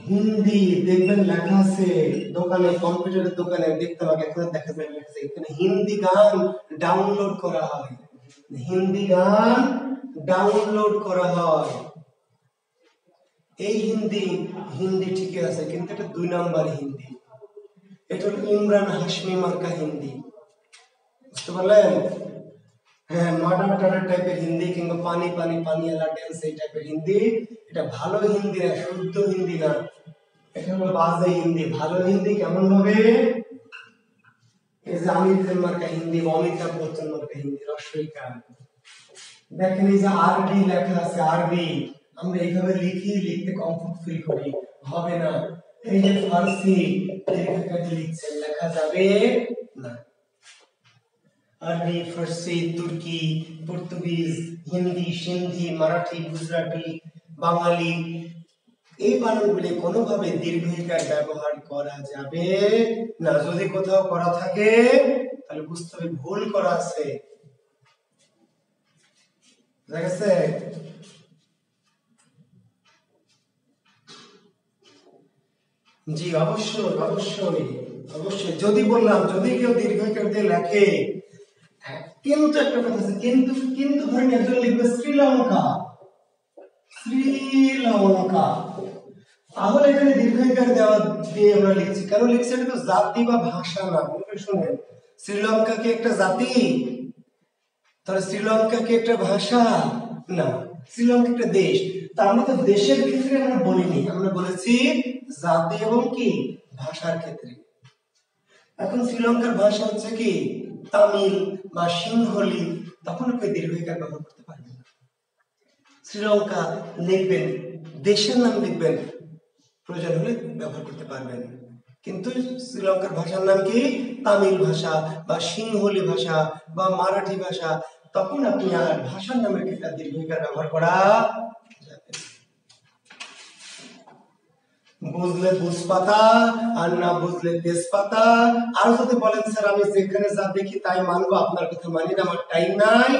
হিন্দি দেখবেন লেখা আছে দোকানে, কম্পিউটারের দোকানে দেখতে হবে, এখন দেখা যায় লেখা আছে এখানে হিন্দি গান ডাউনলোড করা হয়, হিন্দি গান ডাউনলোড করা হয়। এই হিন্দি, হিন্দি ঠিকই আছে, কিন্তু এটা 2 নাম্বার হিন্দি। এটা ইমরান হাশমি মার্কা হিন্দি, বুঝতে পারলেন? হ্যাঁ, মার্ডার টাডার টাইপের হিন্দি, কিংবা পানি পানি পানিয়ালা ড্যান্স এই টাইপের হিন্দি। এটা ভালো হিন্দি না, শুদ্ধ হিন্দি না, এটা হলো বাজে হিন্দি। ভালো হিন্দি কেমন হবে? এই যে আমির খান মার্কা হিন্দি, অমিতাভ বচ্চন মার্কা হিন্দি, রস্বইকার। দেখেন এই যে আরবি লেখা আছে, আরবি আমরা এইভাবে লিখি, লিখতে কমফোর্ট ফিল করি, হবে না। এই যে ফার্সি দীর্ঘইকার লিখছেন, লেখা যাবে না। আরবি, ফার্সি, তুর্কি, পর্তুগিজ, হিন্দি, সিন্ধি, মারাঠি, গুজরাটি, বাঙালি, এই বানানগুলি কোনোভাবে দীর্ঘইকার ব্যবহার করা যাবে না। যদি কোথাও করা থাকে তাহলে বুঝতে হবে ভুল করা আছে, বুঝা গেছে? জি অবশ্যই অবশ্যই অবশ্যই। যদি বললাম যদি কেউ দীর্ঘইকার দিয়ে লেখে, কিন্তু একটা কথা আছে, কিন্তু কিন্তু ধরেন একজন লিখবে শ্রীলঙ্কা, শ্রীলঙ্কা, তাহলে এখানে দীর্ঘইকার দেওয়া দিয়ে আমরা লিখছি। কেন লিখছি? এটা তো জাতি বা ভাষা না। শুনেন, শ্রীলঙ্কা কি একটা জাতি? তাহলে শ্রীলঙ্কা কি একটা ভাষা? না, শ্রীলঙ্কা একটা দেশ। তা আমরা তো দেশের ক্ষেত্রে আমরা বলিনি, আমরা বলেছি জাতি এবং কি ভাষার ক্ষেত্রে। এখন শ্রীলঙ্কার ভাষা হচ্ছে কি তামিল বা সিংহলি, তখন আপনি দীর্ঘইকার ব্যবহার করতে পারবেন না। শ্রীলঙ্কা লিখবেন, দেশের নাম লিখবেন, প্রয়োজন হলে ব্যবহার করতে পারবেন। কিন্তু শ্রীলঙ্কার ভাষার নাম কি তামিল ভাষা বা সিংহলি ভাষা বা মারাঠি ভাষা, তখন আপনি আর ভাষার নামের ক্ষেত্রে দীর্ঘইকার ব্যবহার করা যাবে। বুঝলে বুঝপাতা, আর না বুঝলে তেজপাতা। আর যদি বলেন স্যার আমি যেখানে যা দেখি তাই মানবো, আপনার কথা মানি না, আমার টাইম নাই,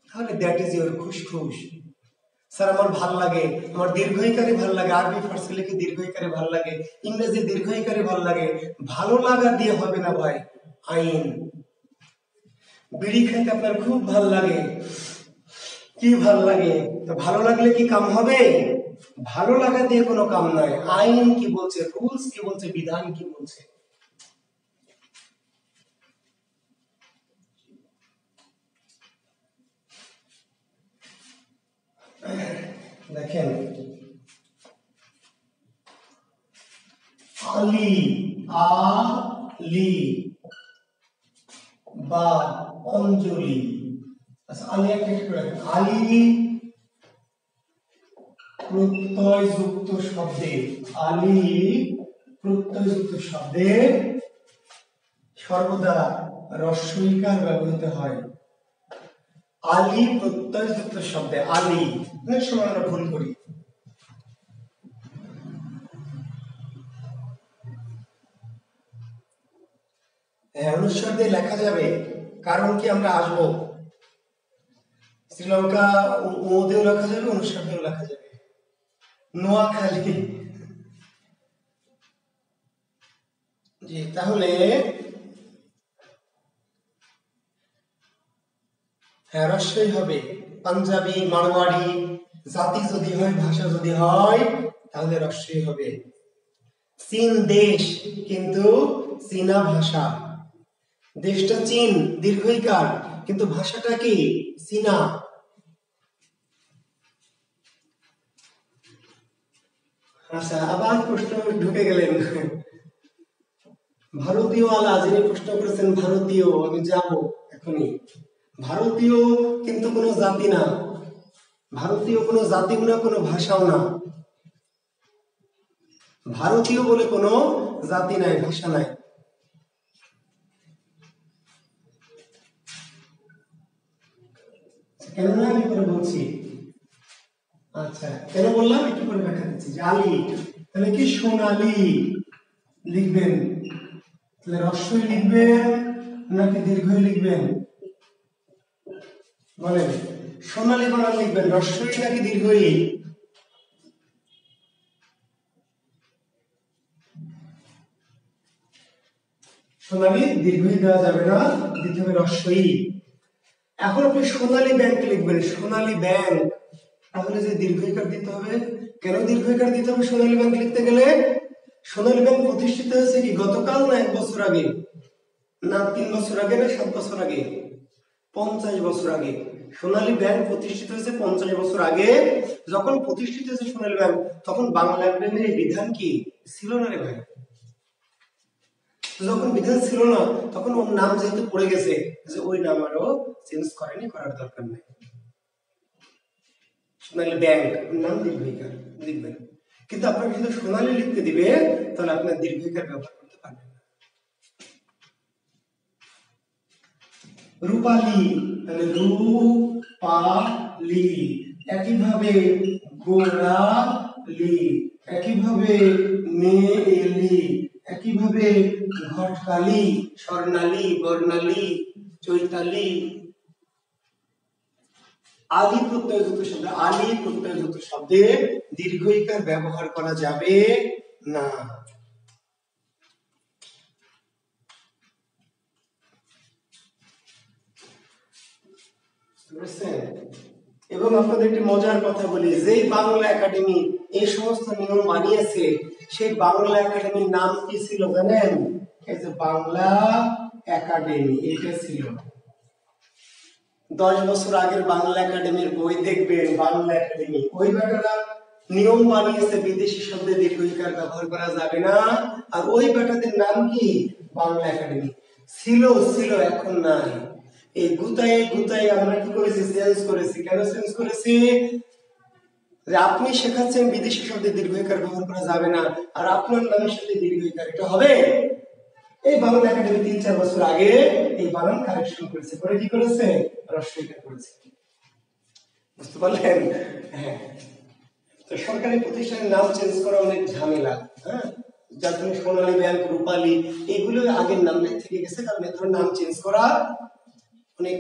তাহলে দ্যাট ইজ ইউর খুশখুশ। স্যার আমার ভাল লাগে, আমার দীর্ঘইকারে ভাল লাগে, আরবি ফার্সি লিখে দীর্ঘইকারে ভাল লাগে, ইংরেজি দীর্ঘইকারে ভাল লাগে, ভালো লাগা দিয়ে হবে না ভাই, আইন। বিড়ি খেতে আপনার খুব ভাল লাগে, কি ভালো লাগে? তো ভালো লাগলে কি কাম হবে? ভালো লাগা দিয়ে কোনো কাম নাই। আইন কি বলছে, রুলস কি বলছে, বিধান কি বলছে। দেখেন, আলি, আলি বা অঞ্জলি। আচ্ছা, আলি একটা করে রাখেন। আলি প্রত্যয়যুক্ত শব্দে, আলি প্রত্যয়যুক্ত শব্দে সর্বদা হ্রস্বইকার ব্যবহৃত হয়। আলি প্রত্যয়যুক্ত শব্দে, আলি অনেক সময় আমরা ভুল করি। হ্যাঁ, অনুস্বার দিয়ে লেখা যাবে, কারণ কি আমরা আসবো। শ্রীলঙ্কা ও দিয়েও লেখা যাবে, অনুস্বার দিয়েও লেখা যাবে। নোয়াখালী, জি। তাহলে হ্যাঁ, রস্যই হবে। পাঞ্জাবি, মারওয়াড়ি জাতি যদি হয়, ভাষা যদি হয়, তাহলে রস্যই হবে। চীন দেশ, কিন্তু চীনা ভাষা। দেশটা চীন, দীর্ঘইকার, কিন্তু ভাষাটা কি চীনা। আচ্ছা, আবার প্রশ্ন ঢুকে গেলেন। ভারতীয় আলা, যিনি প্রশ্ন করেছেন ভারতীয়, আমি যাব এখনই। ভারতীয় কিন্তু কোনো জাতি না, ভারতীয় কোনো জাতিও না, কোনো ভাষাও না। ভারতীয় বলে কোনো জাতি নাই, ভাষা নাই। কেন না আমি করে বলছি। আচ্ছা, কেন বললাম একটু করে ব্যাখ্যা দিচ্ছি। যে আলী, তাহলে কি সোনালী লিখবেন? তাহলে হ্রস্বই লিখবেন নাকি দীর্ঘই লিখবেন বলেন? সোনালী বানান লিখবেন হ্রস্বই নাকি দীর্ঘই? সোনালী দীর্ঘই দেওয়া যাবে না, দিতে হবে হ্রস্বই। এখন আপনি সোনালী ব্যাংক লিখবেন, সোনালী ব্যাংক, তাহলে যে দীর্ঘইকার দিতে হবে। কেন দীর্ঘইকার দিতে হবে সোনালী ব্যাংক লিখতে গেলে? সোনালী ব্যাংক প্রতিষ্ঠিত হয়েছে কি গতকাল না 1 বছর আগে, না 3 বছর আগে, না 7 বছর আগে? 50 বছর আগে। সোনালী ব্যাংক প্রতিষ্ঠিত হয়েছে 50 বছর আগে। যখন প্রতিষ্ঠিত হয়েছে সোনালী ব্যাংক, তখন বাংলা একাডেমির বিধান কি ছিল না রে ভাই? যখন বিধান ছিল না, তখন ওর নাম যেহেতু পড়ে গেছে, যে ওই নাম আরো চেঞ্জ করেনি, করার দরকার নেই। সোনালী ব্যাংক নাম দীর্ঘইকার লিখবেন, কিন্তু আপনাকে যদি সোনালী লিখতে দিবে, তাহলে আপনার দীর্ঘইকার ব্যবহার করতে পারবেন না। রূপালী, তাহলে রূপালী। একইভাবে গোড়ালি, একইভাবে মেয়েলি, একইভাবে ঘটকালি, স্বর্ণালী, বর্ণালী, চৈতালি। আলি প্রত্যয়যুক্ত শব্দে, আলি প্রত্যয়যুক্ত শব্দে দীর্ঘইকার ব্যবহার করা যাবে না। এবং আপনাদের একটি মজার কথা বলি, যেই বাংলা একাডেমি এই সমস্ত নিয়ম বানিয়েছে, সেই বাংলা একাডেমির নাম কি ছিল জানেন? এই যে বাংলা একাডেমি, এটা ছিল। 10 বছর আগের বাংলা একাডেমির বই দেখবেন, বাংলা একাডেমি, ওই বেটারা নিয়ম বানিয়েছে বিদেশি শব্দে দীর্ঘইকার ব্যবহার করা যাবে না, আর ওই বেটাদের নাম কি বাংলা একাডেমি। ছিল, এখন নাই। এই গুতায়ে গুতায়ে আমরা কি করেছি? চেঞ্জ করেছি। কেন চেঞ্জ করেছি? যে আপনি শেখাচ্ছেন বিদেশি শব্দে দীর্ঘইকার ব্যবহার করা যাবে না, আর আপনার নামের সাথে দীর্ঘইকার, এটা হবে? এই বাংলা একাডেমি 3-4 বছর আগে এই বানান কারেকশন করেছে, করে কি করেছে? হ্রস্বইকার করেছে। বুঝতে পারলেন? হ্যাঁ। তো সরকারি প্রতিষ্ঠানের নাম চেঞ্জ করা অনেক ঝামেলা। হ্যাঁ, যার জন্য সোনালী ব্যাংক, রূপালী, এগুলো আগের নাম থেকে গেছে, কারণ এ ধরনের নাম চেঞ্জ করা অনেক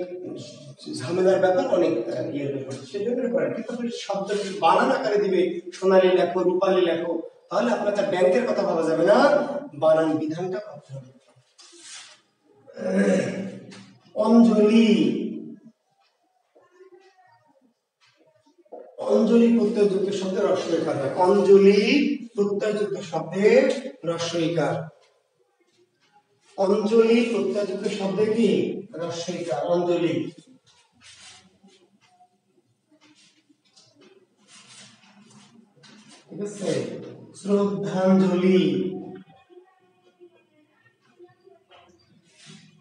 ঝামেলার ব্যাপার, অনেক ইয়ের ব্যাপার, সেজন্য করে। কিন্তু আপনি শব্দ বানান আকারে দিবে, সোনালী লেখো, রূপালী লেখো, তাহলে আপনার তার ব্যাংকের কথা ভাবা যাবে না, বানান বিধানটা ভাবতে হবে। অঞ্জলি, অঞ্জলি প্রত্যয়যুক্ত শব্দে রস্বইকার হয়। অঞ্জলি প্রত্যয়যুক্ত শব্দে রস্বইকার। অঞ্জলি প্রত্যয়যুক্ত শব্দে কি রস্বইকার অঞ্জলি। ঠিক আছে। শ্রদ্ধাঞ্জলি।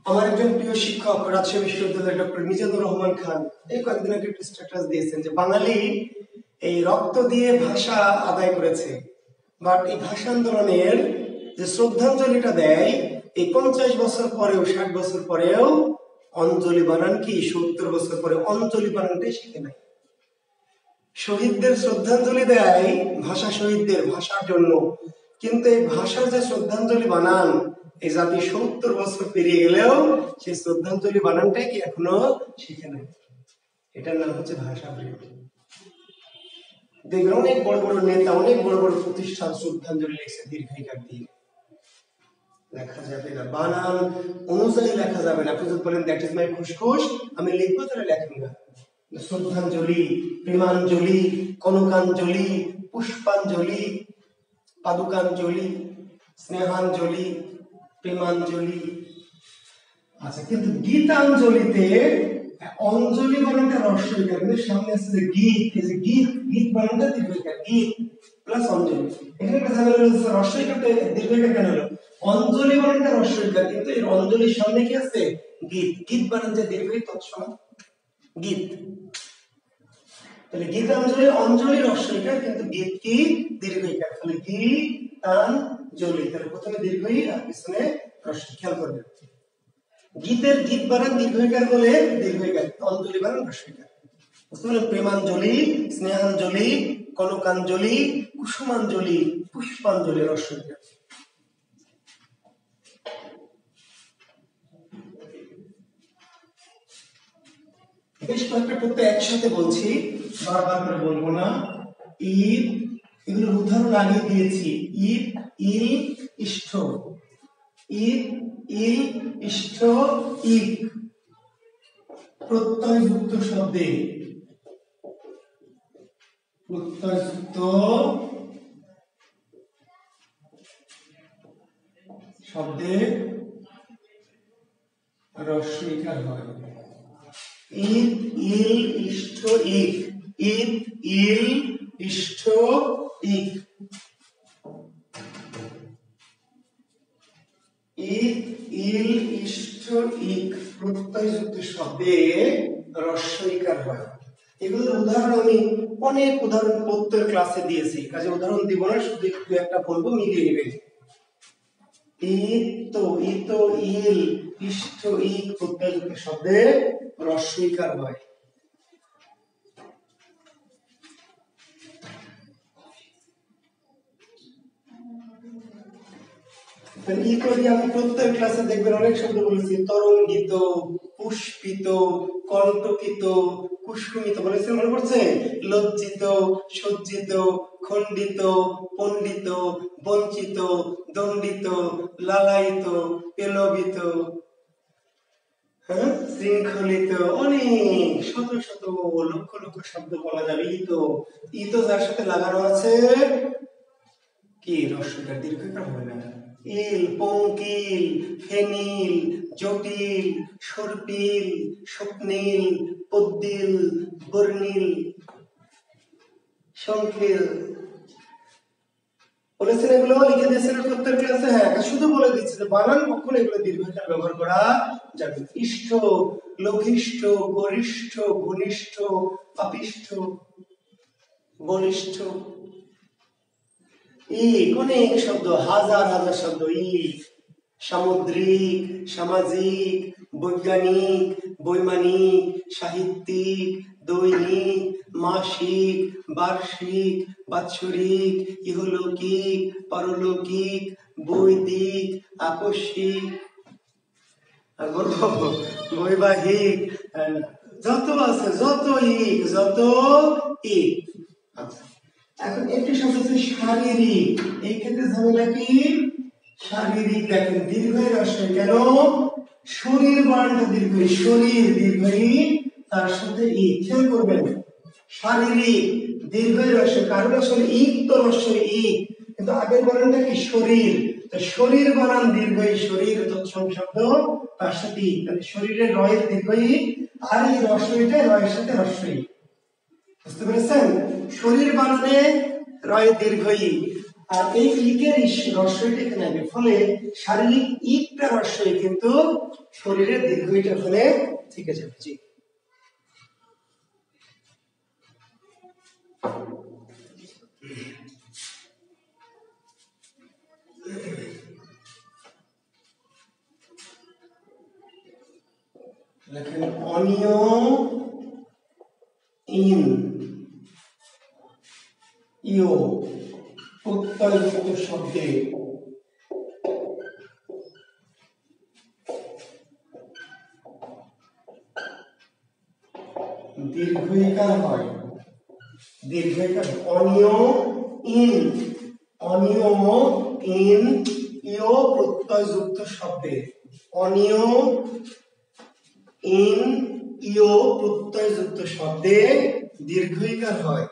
আমার একজন প্রিয় শিক্ষক রাজশাহী বিশ্ববিদ্যালয়ের ডক্টর মিজানুর রহমান খান এই কয়েকদিন আগে একটা স্ট্যাটাস দিয়েছেন যে বাঙালি এই রক্ত দিয়ে ভাষা আদায় করেছে, বাট এই ভাষা আন্দোলনের যে শ্রদ্ধাঞ্জলিটা দেয় এই 50 বছর পরেও 60 বছর পরেও অঞ্জলি বানান কি 70 বছর পরে অঞ্জলি বানানটাই শিখে নাই। শহীদদের শ্রদ্ধাঞ্জলি দেয় ভাষা শহীদদের ভাষার জন্য, কিন্তু এই ভাষার যে শ্রদ্ধাঞ্জলি বানান এই জাতি 70 বছর পেরিয়ে গেলেও সেই শ্রদ্ধাঞ্জলি বানানটাই কি এখনো শিখে নাই। এটার নাম হচ্ছে ভাষা প্রেম। দেখবেন অনেক বড় বড় নেতা অনেক বড় বড় প্রতিষ্ঠান শ্রদ্ধাঞ্জলি লিখছে দীর্ঘিকার দিয়ে, লেখা যাবে না, বানান অনুযায়ী লেখা যাবে না। আপনি যদি বলেন দ্যাট ইজ মাই ফুসফুস আমি লিখবো তাহলে লেখেন না। শ্রদ্ধাঞ্জলি, প্রেমাঞ্জলি, কনকাঞ্জলি, পুষ্পাঞ্জলি, পাদুকাঞ্জলি, স্নেহাঞ্জলি, প্রেমাঞ্জলি। আচ্ছা, কিন্তু গীতাঞ্জলিতে অঞ্জলি বানানটা রস্বইকার, কিন্তু সামনে আছে যে গীত, এই যে গীত গীত বানানটা দীর্ঘইকার, গীত প্লাস অঞ্জলি। এখানে একটা ঝামেলা হচ্ছে রস্বইকারটা দীর্ঘইকার কেন হলো? অঞ্জলি বানানটা রস্বইকার, কিন্তু এই অঞ্জলির সামনে কি আছে গীত, গীত বানান যে দীর্ঘই তৎসম গীত। তাহলে গীতাঞ্জলি অঞ্জলি রস্বইকার কিন্তু গীত কি দীর্ঘইকার, তাহলে গীতাঞ্জলি। তাহলে প্রথমে দীর্ঘই আর পিছনে রস্বই। খেয়াল করবেন গীতের গীত বানান দীর্ঘইকার বলে দীর্ঘইকার, অঞ্জলি বানান রস্বইকার। বুঝতে পারলেন? প্রেমাঞ্জলি, স্নেহাঞ্জলি, কনকাঞ্জলি, কুসুমাঞ্জলি, পুষ্পাঞ্জলি রস্বইকার। বেশ কয়েকটা প্রত্যয় একসাথে বলছি, বারবার করে বলবো না। ঈদ, এগুলোর উদাহরণ আগে দিয়েছি। ঈদ, ইল, ইষ্ঠ। ঈদ, ইল, ইষ্ঠ, ঈদ প্রত্যয়যুক্ত শব্দে, প্রত্যয়যুক্ত শব্দে রস্বইকার হয়। ঈদ, ইল, ইষ্ঠ, ঈদ। ঈদ, ইল, ইষ্ঠ, ঈদ। ঈদ, ইল, ইষ্ঠ, ঈদ প্রত্যয়যুক্ত শব্দে রস্বইকার হয়। এগুলোর উদাহরণ আমি অনেক উদাহরণ প্রত্যয়ের ক্লাসে দিয়েছি, কাজে উদাহরণ দিব না, শুধু একটু একটা বলবো, মিলিয়ে নেবেন। ঈদ, ইত, ইল, ইষ্ঠ, ঈদ প্রত্যয়যুক্ত শব্দে রস্বইকার হয়। আমি প্রত্যেক ক্লাসে দেখবেন অনেক শব্দ বলেছি, তরঙ্গিত, পুষ্পিত, কণ্টকিত, কুসুমিত বলেছি, মনে পড়ছে? লজ্জিত, সজ্জিত, খণ্ডিত, পণ্ডিত, বঞ্চিত, দণ্ডিত, লালায়িত, পেলবিত, হ্যাঁ, শৃঙ্খলিত, অনেক শত শত লক্ষ লক্ষ শব্দ বলা যাবে। ইত যার সাথে লাগানো আছে কি রস্বইকার, দীর্ঘইকার হয় না। ইল, পঙ্কিল, ফেনিল, জটিল, সর্পিল, স্বপ্নিল, পদ্দিল, বর্ণিল, সংখিল বলেছেন, এগুলো লিখে দিয়েছেন প্রত্যেক ক্লাসে। হ্যাঁ, শুধু বলে দিচ্ছে যে বানান কখন এগুলো দীর্ঘইকার ব্যবহার করা যাবে। ইষ্ঠ, লঘিষ্ঠ, গরিষ্ঠ, ঘনিষ্ঠ, পাপিষ্ঠ, বলিষ্ঠ। অনেক শব্দ, হাজার হাজার শব্দ। সামুদ্রিক, সামাজিক, বৈজ্ঞানিক, বৈমানিক, সাহিত্যিক, দৈনিক, মাসিক, বার্ষিক, বাৎসরিক, ইহলৌকিক, পারলৌকিক, বৈদিক, আকস্মিক, বৈবাহিক, যত আছে, যত ইক, যত ইক। আচ্ছা, এখন একটি শব্দ হচ্ছে শারীরিক। এই ক্ষেত্রে ঝামেলা কি? শারীরিক দেখেন দীর্ঘই রস্বই, কেন? শরীর বানানটা দীর্ঘই, শরীর দীর্ঘই, তার সাথে ই। খেয়াল করবেন শারীরিক দীর্ঘ রস্বই, কারণ আসলে ইক তো রস্বই ইক, কিন্তু আগের বানানটা কি শরীর, তো শরীর বানান দীর্ঘ ই, শরীর তৎসম শব্দ তার সাথে ই, তাহলে শরীরের রয়ের দীর্ঘ ই, আর এই রস্বইটা রয়ের সাথে রস্বই। বুঝতে পেরেছেন? শরীর বানানে রয়ের দীর্ঘ ই, আর এই ইকের রস্বইটা এখানে আসবে, ফলে শারীরিক ইকটা রস্বই, কিন্তু শরীরের দীর্ঘ ইটা ফলে ঠিক আছে। জি, লেখেন অনিয় ইন ইও প্রত্যয়যুক্ত শব্দে দীর্ঘইকার হয়। দীর্ঘইকার অনিয় ইন, অনিয় ইন ইও প্রত্যয়যুক্ত শব্দে, অনিয় ইন ইও প্রত্যয়যুক্ত শব্দে দীর্ঘইকার হয়।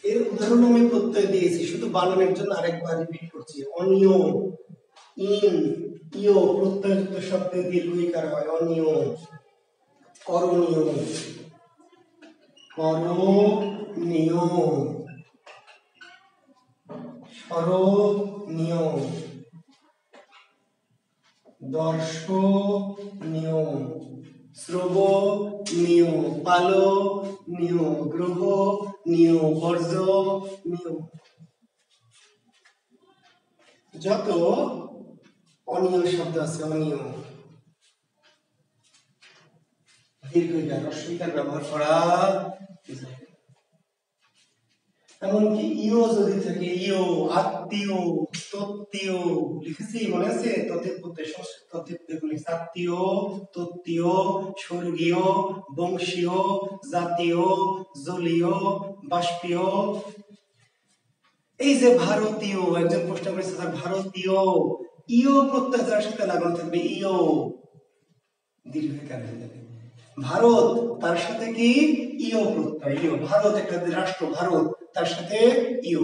এর উদাহরণ আমি প্রত্যয় দিয়েছি, শুধু বানানের জন্য আরেকবার রিপিট করছি। অনিয় ইন ইও প্রত্যয়যুক্ত শব্দে দীর্ঘইকার হয়। অনিয়, করণীয়, করণীয়, স্মরণীয়, দর্শনীয়, শ্রবণীয়, পালনীয়, গ্রহণীয়, বর্জনীয়, যত অনিয় শব্দ আছে, অনিয় দীর্ঘইকার রস্বইকার ব্যবহার করা। এমনকি ইও যদি থাকে, ইও আত্মীয়, তত্ত্বীয়, লিখেছি মনে আছে? তথ্যের প্রত্যয় সংস্কৃত তথ্যের দেখুন, আত্মীয়, তত্ত্বীয়, স্বর্গীয়, বংশীয়, জাতীয়, জলীয়, বাষ্পীয়। এই যে ভারতীয়, একজন প্রশ্ন করেছে স্যার ভারতীয়, ইও প্রত্যয় যার সাথে লাগানো থাকবে, ইও দীর্ঘইকার হয়ে যাবে। ভারত, তার সাথে কি ইও প্রত্যয়, ইও। ভারত একটা রাষ্ট্র, ভারত, তার সাথে ইও।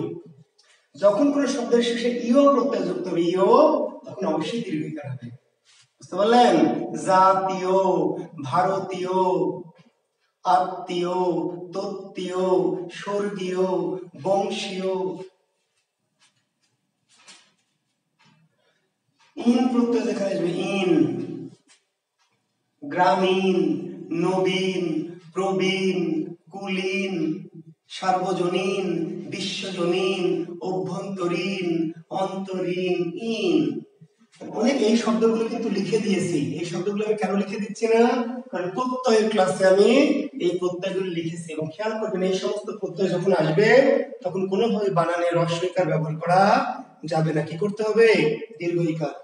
যখন কোন শব্দের শেষে ইও প্রত্যয় যুক্ত হবে, ইও, তখন অবশ্যই দীর্ঘইকার হবে। বুঝতে পারলেন? জাতীয়, ভারতীয়, আত্মীয়, তত্ত্বীয়, স্বর্গীয়, বংশীয়। ইন প্রত্যয় যেখানে আসবে, ইন, গ্রামীণ, নবীন, প্রবীণ, কুলীন, সার্বজনীন, বিশ্বজনীন, অভ্যন্তরীণ, অন্তরীণ, ইন। অনেক এই শব্দগুলো কিন্তু লিখে দিয়েছি। এই শব্দগুলো আমি কেন লিখে দিচ্ছি না? কারণ প্রত্যয়ের ক্লাসে আমি এই প্রত্যয়গুলো লিখেছি, এবং খেয়াল করবেন এই সমস্ত প্রত্যয় যখন আসবে তখন কোনোভাবে বানানে রস্বইকার ব্যবহার করা যাবে না। কি করতে হবে? দীর্ঘইকার।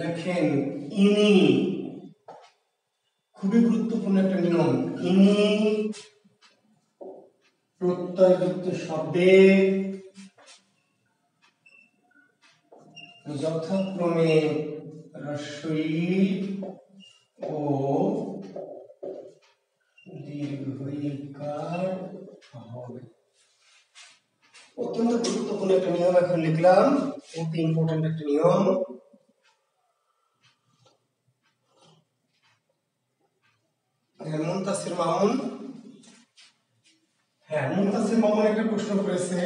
লেখেন ইনি, খুবই গুরুত্বপূর্ণ একটা নিয়ম। ইনি প্রত্যয়যুক্ত শব্দে যথাক্রমে রস্বই ও দীর্ঘইকার হবে। অত্যন্ত গুরুত্বপূর্ণ একটা নিয়ম এখন লিখলাম, অতি ইম্পর্টেন্ট একটা নিয়ম। মুনতাসির মামুন, মুনতাসির মামুন একটা প্রশ্ন করেছে,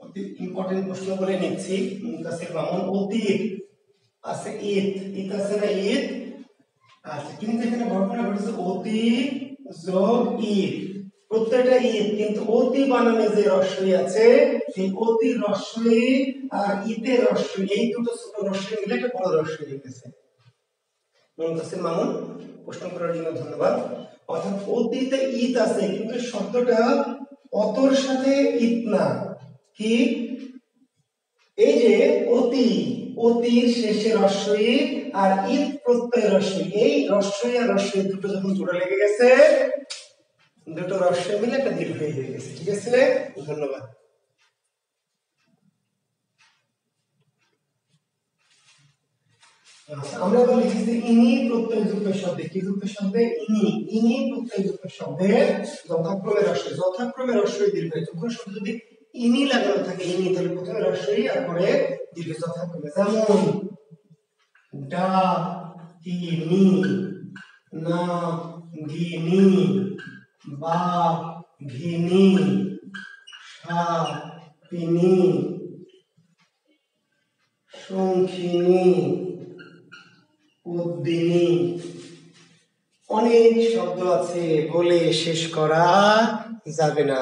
অতি ইম্পর্টেন্ট প্রশ্ন বলে নিচ্ছি। মুনতাসির মামুন, অতীত আছে, ঈদ, ঈদ আছে না, ঈদ আছে, কিন্তু এখানে ঘটনা ঘটেছে অতি যোগ ঈদ, প্রত্যেকটা ঈদ, কিন্তু অতি বানানে যে রস্বই আছে, সেই অতি রস্বই আর ঈদের রস্বই, এই দুটো ছোট রস্বই মিলে একটা বড় রস্বই লিখেছে। মুনতাসির মামুন, প্রশ্ন করার জন্য ধন্যবাদ। অর্থাৎ অতীতে ঈদ আছে, কিন্তু শব্দটা অতর সাথে ইতনা কি, এই যে অতি, অতির শেষে রস্বই আর ইত প্রত্যয় রস্বই, এই রস্বই আর রস্বই দুটো যখন জোড়া লেগে গেছে, দুটো রস্বই মিলে একটা দীর্ঘ হয়ে গেছে। ঠিক আছে, ধন্যবাদ। আমরা এবার লিখেছি ইনি প্রত্যয়যুক্ত শব্দে, কি যুক্ত শব্দে? ইনি। ইনি প্রত্যয়যুক্ত শব্দে যথাক্রমে রস্বই, যথাক্রমে রস্বই দীর্ঘ। যখন শব্দ যদি ইনি লাগানো থাকে, ইনি, তাহলে প্রথমে রস্বই আর পরে দীর্ঘ যথাক্রমে। যেমন ডা ইনি, না গিনি, বা ঘিনি, সা পিনি, শঙ্খিনী, উদ্দিনী। অনেক শব্দ আছে, বলে শেষ করা যাবে না।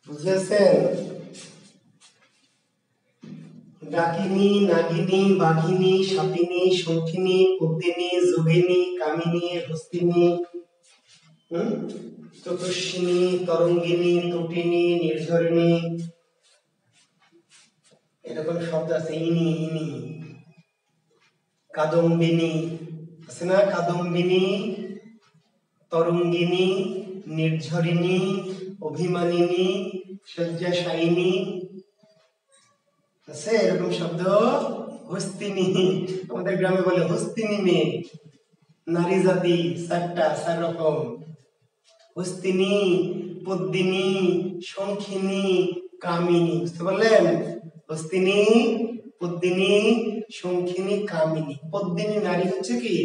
বুঝেছেন? ডাকিনী, নাগিনী, বাঘিনী, সাপিনী, শঙ্খিনী, উদ্দিনী, যোগিনী, কামিনী, হস্তিনী, চতুষ্িনী, তরঙ্গিনী, তটিনী, নির্ঝরিণী। এরকম শব্দ আছে, ইনি, ইনি। কাদম্বিনী আছে না, কাদম্বিনী, তরঙ্গিনী, নির্ঝরিণী, অভিমানিনী, শয্যাশায়িনী, আছে এরকম শব্দ। হস্তিনী, আমাদের গ্রামে বলে হস্তিনী মেয়ে। নারী জাতি চারটা, চার রকম। হস্তিনী, পদ্মিনী, শঙ্খিনী, কামিনী। বুঝতে পারলেন? হস্তিনী, পদ্মিনী, শঙ্খিনী, কামিনী। পদ্মিনী নারী হচ্ছে কি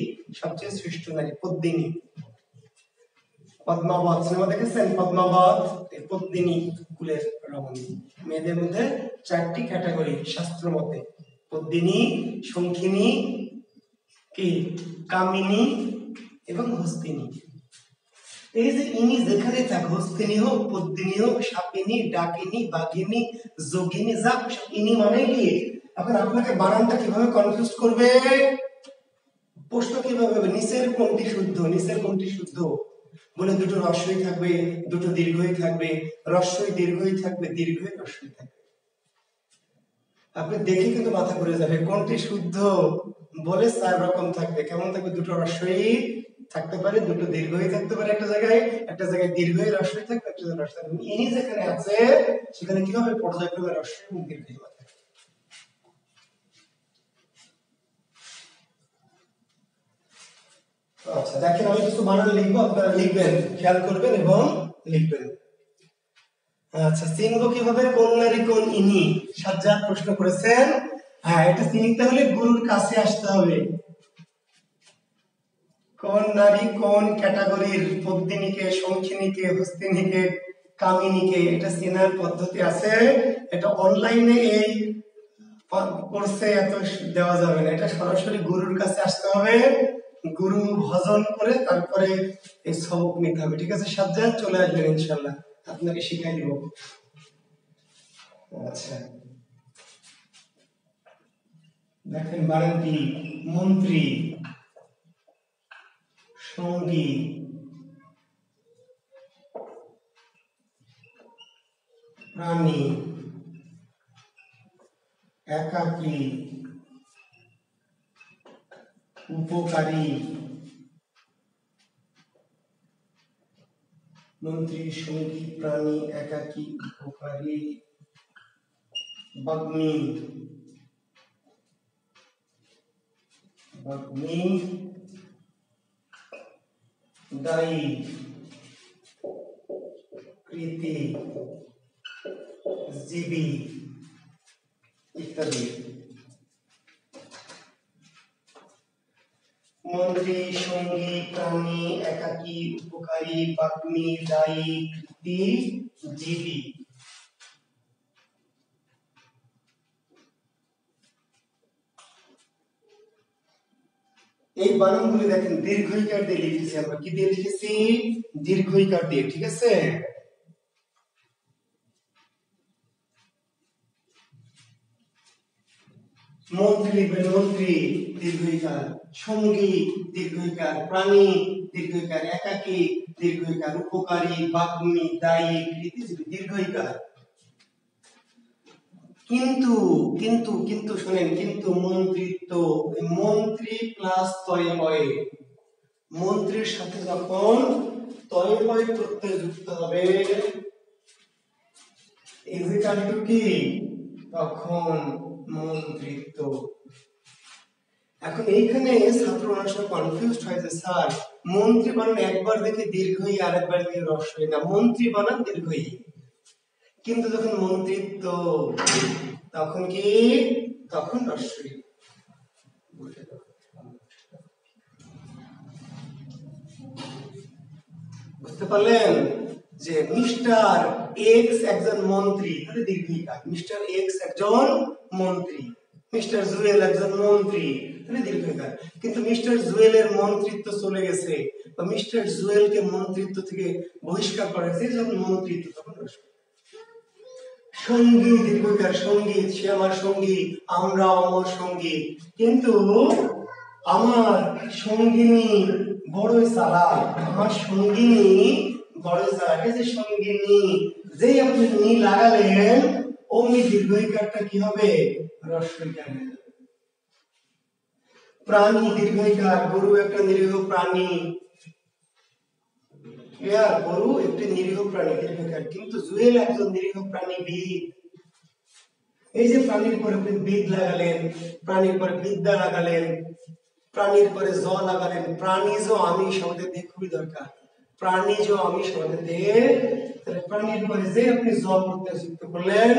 সবচেয়ে শ্রেষ্ঠ নারী, পদ্মিনী। পদ্মাবত সিনেমা দেখেছেন? পদ্মাবত পদ্মিনী কুলের রমণী। মেয়েদের মধ্যে চারটি ক্যাটাগরি শাস্ত্র মতে: পদ্মিনী, শঙ্খিনী, কি কামিনী এবং হস্তিনী। এই যে ইনি যেখানে থাক, হস্তিনী হোক, পদ্মিনী হোক, সাপিনী, ডাকিনী, বাঘিনী, যোগিনী, যা ইনি মানে কি। এখন আপনাকে বানানটা কিভাবে কনফিউজ করবে, প্রশ্ন কিভাবে হবে, নিচের কোনটি শুদ্ধ, নিচের কোনটি শুদ্ধ বলে দুটো রস্বই থাকবে, দুটো দীর্ঘই থাকবে, রস্বই দীর্ঘই থাকবে, দীর্ঘই রস্বই থাকবে। আপনি দেখে কিন্তু মাথা ঘুরে যাবে কোনটি শুদ্ধ বলে। চার রকম থাকবে। কেমন থাকবে? দুটো রস্বই থাকতে পারে, দুটো দীর্ঘই থাকতে পারে, একটা জায়গায় দীর্ঘই রস্বই থাকবে, একটা জায়গায় রস্বই থাকবে। ইনি যেখানে আছে সেখানে কি হবে? পর্যায়ক্রমে রস্বই এবং দীর্ঘই থাকবে। আচ্ছা দেখেন, আমি কিছু বানান লিখবো, আপনারা লিখবেন, খেয়াল করবেন এবং লিখবেন। আচ্ছা, চিনবো কিভাবে কোন নারী কোন ইনি? সাজ্জাদ প্রশ্ন করেছেন। হ্যাঁ, এটা চিনতে হলে গুরুর কাছে আসতে হবে। কোন নারী কোন ক্যাটাগরির, পদ্মিনীকে, শঙ্খিনীকে, হস্তিনীকে, কামিনীকে, এটা চেনার পদ্ধতি আছে। এটা অনলাইনে এই কোর্সে এত দেওয়া যাবে না, এটা সরাসরি গুরুর কাছে আসতে হবে, গুরু ভজন করে তারপরে এই সবক নিতে হবে। ঠিক আছে সাজ্জাদ, চলে আসবেন ইনশাআল্লাহ, আপনাকে শিখাই দিব। আচ্ছা দেখেন বানানটি: মন্ত্রী, সঙ্গী, প্রাণী, একাকী, উপকারী। মন্ত্রী, সঙ্গী, প্রাণী, একাকী, উপকারী, ভগ্নী, ভগ্নী, দায়ী, কৃতি, জীবী ইত্যাদি। মন্ত্রী, সঙ্গী, প্রাণী, একাকী, উপকারী, ভগ্নী, দায়ী, কৃতি, জীবী। এই বানানগুলি দেখেন দীর্ঘইকার দিয়ে লিখেছি আমরা। কি দিয়ে লিখেছি? দীর্ঘইকার দিয়ে। ঠিক আছে, মন্ত্রী লিখবেন, মন্ত্রী দীর্ঘইকার। সঙ্গী দীর্ঘইকার, প্রাণী দীর্ঘইকার, একাকী দীর্ঘইকার, উপকারী, বাগ্মী, দায়ী, কৃতিজীবী দীর্ঘইকার। কিন্তু কিন্তু কিন্তু শুনেন, কিন্তু মন্ত্রিত্ব, মন্ত্রী প্লাস তয় হয়, মন্ত্রীর সাথে যখন তয় হয় প্রত্যয় যুক্ত হবে ইজিক্যাল টু কি, তখন মন্ত্রিত্ব। এখন এইখানে ছাত্র অনেক সময় কনফিউজড হয় যে স্যার মন্ত্রী বানান একবার দেখে দীর্ঘই, আরেকবার দেখে হ্রস্বই, না মন্ত্রী বানান দীর্ঘই, কিন্তু যখন মন্ত্রিত্ব তখন কি, তখন হ্রস্বই। বুঝতে পারলেন যে মিস্টার এক্স একজন মন্ত্রী, তাহলে দীর্ঘইকার, মিস্টার এক্স একজন মন্ত্রী, মিস্টার জুয়েল একজন মন্ত্রী, তাহলে দীর্ঘইকার। কিন্তু মিস্টার জুয়েলের মন্ত্রিত্ব চলে গেছে বা মিস্টার জুয়েলকে মন্ত্রিত্ব থেকে বহিষ্কার করেছে, যখন মন্ত্রিত্ব তখন হ্রস্বই। সঙ্গী দীর্ঘইকার, সঙ্গীত, সে আমার সঙ্গী, আমরা অমর সঙ্গী, কিন্তু আমার সঙ্গিনী বড়ই চালাক, আমার সঙ্গিনী বড়ই চালাক। এই যে সঙ্গিনী, যেই আপনি নি লাগালেন অমনি দীর্ঘইকারটা কি হবে, হ্রস্বইকার হয়ে যাবে। প্রাণী দীর্ঘইকার, গরু একটা নিরীহ প্রাণী, গরু একটি নিরীহ প্রাণী দীর্ঘইকার, কিন্তু জুয়েল একজন নিরীহ প্রাণীবিদ। এই যে প্রাণীর পরে আপনি বিদ লাগালেন, প্রাণীর পরে বিদ্যা লাগালেন, প্রাণীর পরে জ লাগালেন, প্রাণীজ আমি শব্দের দিয়ে খুবই দরকার, প্রাণীজ আমি শব্দের দিয়ে, তাহলে প্রাণীর পরে যে আপনি জ প্রত্যয় যুক্ত করলেন,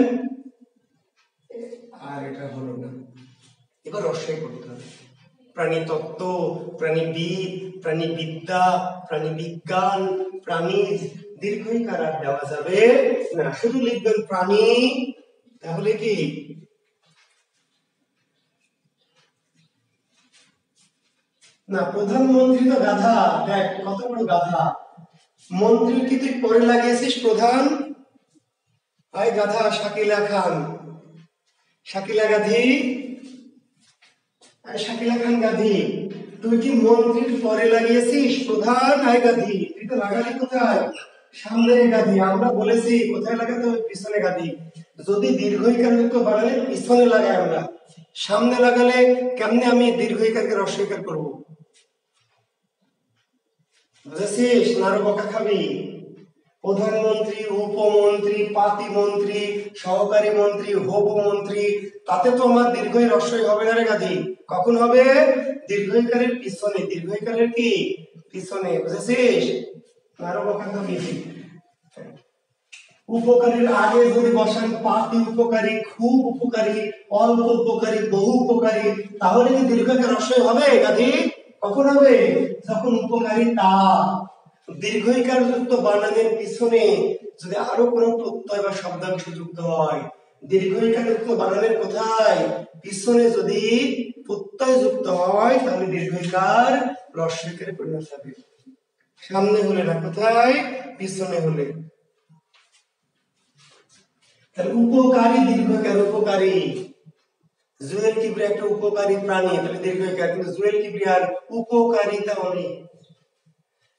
আর এটা হলো না, এবার হ্রস্বই করতে হবে। প্রাণী তত্ত্ব, প্রাণীবিদ, প্রাণী বিদ্যা, প্রাণী বিজ্ঞান, প্রাণীজ, দীর্ঘইকার আর দেওয়া যাবে না, শুধু লিখবেন প্রাণী। তাহলে কি না, প্রধানমন্ত্রী তো গাধা, দেখ কত বড় গাধা, মন্ত্রী কি তুই পরে লাগিয়েছিস প্রধান, আয় গাধা, শাকিলা খান, শাকিলা গাধী, শাকিলা খান গাধী, তুই কি মন্ত্রীর পরে লাগিয়েছিস প্রধান, আয় গাধী, তুই তো লাগালি কোথায়, সামনে গাধী, আমরা বলেছি কোথায় লাগাতে হবে, পিছনে গাধী। যদি দীর্ঘইকার যুক্ত বানালে পিছনে লাগাই আমরা, সামনে লাগালে কেমনে আমি দীর্ঘইকারকে হ্রস্বইকার করবো, বুঝেছিস, নারো বকা খাবি। প্রধানমন্ত্রী, উপমন্ত্রী, পাতিমন্ত্রী, সহকারী মন্ত্রী, হবু মন্ত্রী, তাতে তো আমার দীর্ঘই হ্রস্বই হবে না রে গাধী, কখন হবে, দীর্ঘইকারের পিছনে, দীর্ঘইকারের কি পিছনে, বুঝেছিস, নারো বকা খাবি। উপকারীর আগে যদি বসান পাতি উপকারী, খুব উপকারী, অল্প উপকারী, বহু উপকারী, তাহলে কি দীর্ঘইকার হ্রস্বই হবে গাধী, কখন হবে, যখন উপকারিতা, দীর্ঘইকার যুক্ত বানানের পিছনে যদি আরো কোনো প্রত্যয় বা শব্দাংশ যুক্ত হয়, দীর্ঘইকার যুক্ত বানানের কোথায়, পিছনে যদি প্রত্যয় যুক্ত হয়, তাহলে দীর্ঘইকার হ্রস্বইকারে পরিণত হবে, সামনে হলে না, কোথায়, পিছনে হলে। তাহলে উপকারী দীর্ঘইকার, উপকারী, জুয়েল কিবরিয়া একটা উপকারী প্রাণী, তাহলে দীর্ঘইকার, কিন্তু জুয়েল কিবরিয়ার উপকারিতা অনেক।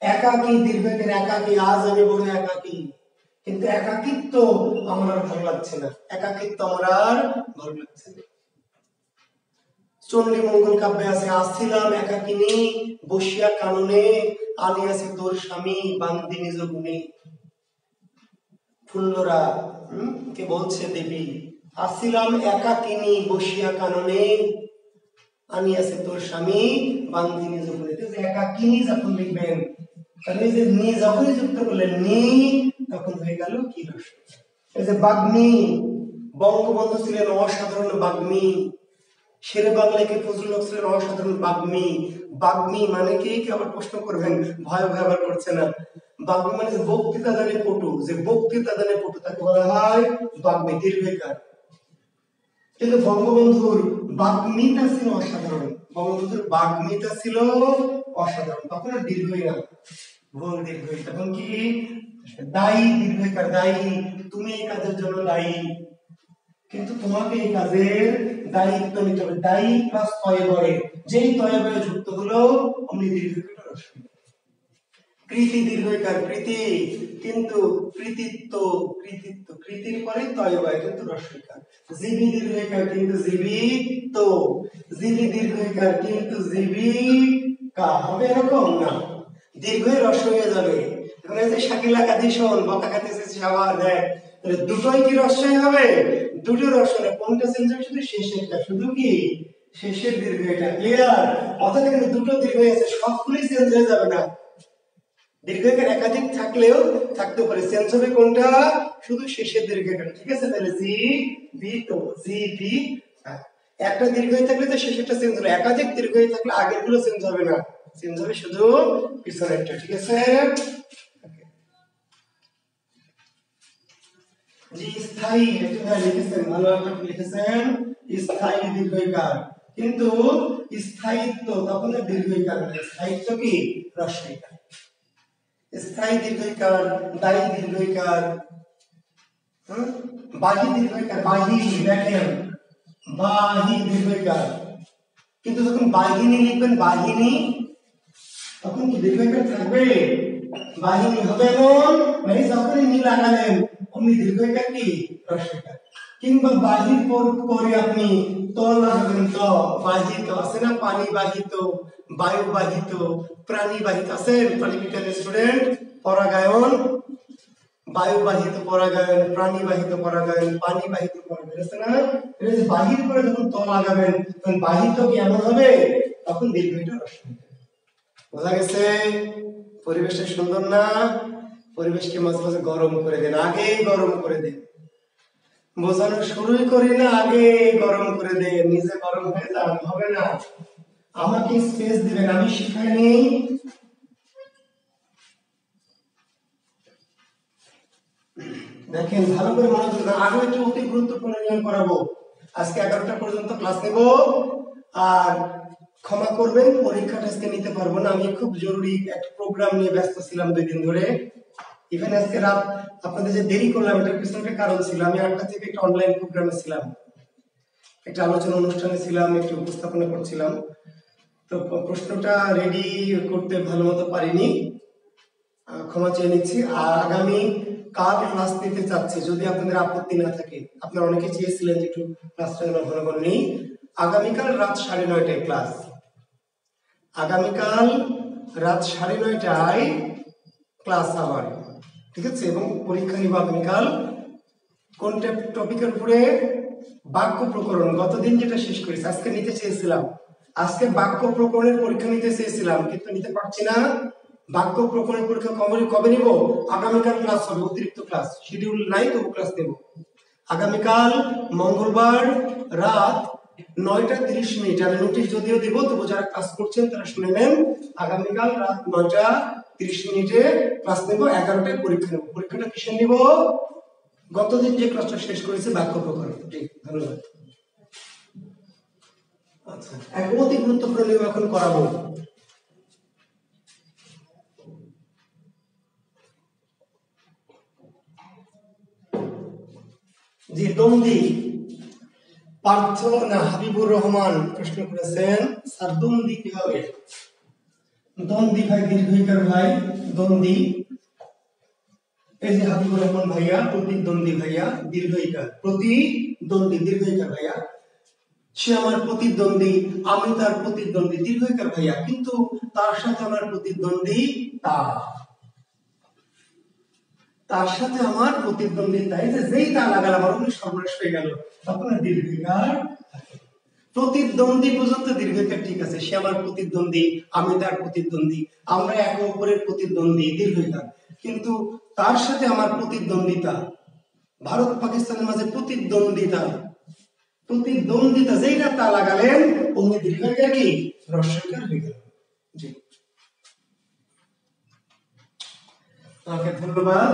একাকী দীর্ঘইকার, একাকী, আজ আমি বড় একাকী, কিন্তু একাকিত্ব আমার আর ভালো লাগছে না, একাকিত্ব আমার আর ভালো লাগছে না। চণ্ডী মঙ্গল কাব্যে আছে, আসছিলাম একাকিনী বসিয়া কাননে, আনিয়াছি তোর স্বামী বান্দি নিজ গুণে। ফুল্লরা কে বলছে দেবী, আসছিলাম একাকিনী বসিয়া কাননে, আনিয়াছি তোর স্বামী বান্দি নিজ গুণে। একাকিনী যখন লিখবেন, তাহলে যে নি যখনই যুক্ত করলেন নি, তখন হয়ে গেল কি হ্রস্ব। এই যে বাগ্মী, বঙ্গবন্ধু ছিলেন অসাধারণ বাগ্মী, শেরে বাংলায় কে ফজলুল হক ছিলেন অসাধারণ বাগ্মী। বাগ্মী মানে কি, আবার প্রশ্ন করবেন, ভয় ব্যবহার করছে না, বাগ্মী মানে যে বক্তৃতা দানে পটু, যে বক্তৃতা দানে পটু তাকে বলা হয় বাগ্মী, দীর্ঘইকার। কিন্তু বঙ্গবন্ধুর বাগ্মীতা ছিল অসাধারণ, বঙ্গবন্ধুর বাগ্মীতা ছিল অসাধারণ, তখন আর দীর্ঘই না, ভুল দীর্ঘই, তখন কি দায়ী দীর্ঘইকার, দায়ী, তুমি এই কাজের জন্য দায়ী, কিন্তু তোমাকে এই কাজের দায়িত্ব নিতে হবে। দায়ী প্লাস তয়ে বয়ে, যেই তয়ে বয়ে যুক্ত হলো অমনি দীর্ঘইকার রস্বই। কৃতি দীর্ঘইকার কৃতি, কিন্তু কৃতিত্ব, কৃতিত্ব কৃতির পরে তয়ে বয়ে কিন্তু রস্বইকার। জীবী দীর্ঘইকার কিন্তু জীবিত, জীবী দীর্ঘইকার কিন্তু জীবিকা। হবে এরকম না, দীর্ঘই রস্বই হয়ে যাবে। এখন এই যে শাকিলা কাঁদি শোন, বকা খাইতেছিস আবার দেখ, তাহলে দুটোই কি রস্বই হবে? দুটো রস্বই। কোনটা চেঞ্জ হবে? শুধু শেষেরটা, শুধু কি শেষের দীর্ঘইটা। ক্লিয়ার? অর্থাৎ এখানে দুটো দীর্ঘই আছে, সবগুলি চেঞ্জ হয়ে যাবে না। দীর্ঘইকার একাধিক থাকলেও থাকতে পারে, চেঞ্জ হবে কোনটা? শুধু শেষের দীর্ঘইকার। ঠিক আছে? তাহলে জি বি তো, জি বি। একটা দীর্ঘই থাকলে তো শেষেরটা চেঞ্জ হবে, একাধিক দীর্ঘই থাকলে আগের গুলো চেঞ্জ হবে না, চেঞ্জ হবে শুধু পিছনেরটা। ঠিক আছে? জি স্থায়ী, এটা লিখেছেন, ভালো একটা লিখেছেন, স্থায়ী দীর্ঘইকার। কিন্তু স্থায়িত্ব তখন দীর্ঘইকার, স্থায়িত্ব কি রস্বইকার। স্থায়ী দীর্ঘইকার, দায়ী দীর্ঘইকার, বাহী দীর্ঘইকার, বাহী দেখেন, বাহী দীর্ঘইকার। কিন্তু যখন বাহিনী লিখবেন, বাহিনী, তখন কি দীর্ঘইকার থাকবে? বাহিনী হবে এমন মানে যখনই নি লাগালেন অমনি দীর্ঘইকার কি রস্বইকার। কিংবা বাহির পরে আপনি ত লাগাবেন, ত বাহিত আছে না, পানি বাহিত, বায়ু বাহিত, প্রাণী বাহিত আছে, প্রাণী বিজ্ঞানের স্টুডেন্ট। পরাগায়ন, বায়ু বাহিত পরাগায়ন, প্রাণী বাহিত পরাগায়ন, পানি বাহিত পরাগায়ন আছে না? এই যে বাহির করে যখন ত লাগাবেন তখন বাহিত কি এমন হবে, তখন দীর্ঘইটা রস্বই। বোঝা গেছে? পরিবেশটা সুন্দর না? পরিবেশকে মাঝে মাঝে গরম করে দেন, আগেই গরম করে দেন। বোঝানো শুরুই করি না, আগে গরম করে দেন, নিজে গরম হয়ে যান, হবে না। আমাকে স্পেস দিবেন, আমি শিখাইনি। দেখেন ভালো করে মনোযোগ দেন, আরো একটু অতি গুরুত্বপূর্ণ নিয়ম করাবো। আজকে 11টা পর্যন্ত ক্লাস নেব, আর ক্ষমা করবেন পরীক্ষাটা আজকে নিতে পারবো না, আমি খুব জরুরি একটা প্রোগ্রাম নিয়ে ব্যস্ত ছিলাম 2 দিন ধরে। ইভেন আজকে রাত আপনাদের যে দেরি করলাম এটার পিছনে একটা কারণ ছিল, আমি 8টা থেকে একটা অনলাইন প্রোগ্রামে ছিলাম, একটা আলোচনা অনুষ্ঠানে ছিলাম, একটু উপস্থাপনা করছিলাম, তো প্রশ্নটা রেডি করতে ভালো মতো পারিনি, ক্ষমা চেয়ে নিচ্ছি। আর আগামী কাল ক্লাস নিতে চাচ্ছি, যদি আপনাদের আপত্তি না থাকে। আপনারা অনেকে চেয়েছিলেন যে একটু ক্লাসটা যেন ঘন ঘন নেই। আগামীকাল রাত 9:30টায় ক্লাস, আগামীকাল রাত 9:30টায় ক্লাস আবার, ঠিক আছে? এবং পরীক্ষা নিব আগামীকাল কোন টপিকের উপরে? বাক্য প্রকরণ। গতদিন যেটা শেষ করেছি, আজকে নিতে চেয়েছিলাম, আজকে বাক্য প্রকরণের পরীক্ষা নিতে চেয়েছিলাম কিন্তু নিতে পারছি না। বাক্য প্রকরণের পরীক্ষা কবে নিব? আগামীকাল ক্লাস হবে, অতিরিক্ত ক্লাস, শিডিউল নাই, তবু ক্লাস নেব। আগামীকাল মঙ্গলবার রাত 9:30। আমি নোটিশ যদিও দিব, তবু যারা ক্লাস করছেন তারা শুনে নেন। আগামীকাল রাত 9:30 ক্লাস নেব, 11টায় পরীক্ষা নেব। পরীক্ষাটা কিসের নিব? গতদিন যে ক্লাসটা শেষ করেছে বাক্য প্রকরণ। ঠিক, ধন্যবাদ। আচ্ছা, এক অতি গুরুত্বপূর্ণ নিয়ম এখন করাবো। জি, দ্বন্দ্বী পার্থ না হাবিবুর রহমান প্রশ্ন করেছেন, স্যার দ্বন্দ্বী কি হবে? দ্বন্দ্বী ভাই দীর্ঘইকার ভাই, দ্বন্দ্বী। এই যে হাবিবুর রহমান ভাইয়া, প্রতিদ্বন্দ্বী ভাইয়া, দীর্ঘইকার, প্রতিদ্বন্দ্বী দীর্ঘইকার ভাইয়া। সে আমার প্রতিদ্বন্দ্বী, আমি তার প্রতিদ্বন্দ্বী, দীর্ঘইকার ভাইয়া। কিন্তু তার সাথে আমার প্রতিদ্বন্দ্বী, তার সাথে আমার প্রতিদ্বন্দ্বিতা, এই যে যেই তা লাগালাম আমার অমনি সর্বনাশ হয়ে গেল, তখন দীর্ঘইকার। প্রতিদ্বন্দ্বী পর্যন্ত দীর্ঘইকার ঠিক আছে, সে আমার প্রতিদ্বন্দ্বী, আমি তার প্রতিদ্বন্দ্বী, আমরা একে অপরের প্রতিদ্বন্দ্বী, দীর্ঘইকার। কিন্তু তার সাথে আমার প্রতিদ্বন্দ্বিতা, ভারত পাকিস্তানের মাঝে প্রতিদ্বন্দ্বিতা, প্রতিদ্বন্দ্বিতা যেইটা তা লাগালেন অমনি দীর্ঘইকার কি রস্বইকার হয়ে গেল। জি, ওকে, ধন্যবাদ।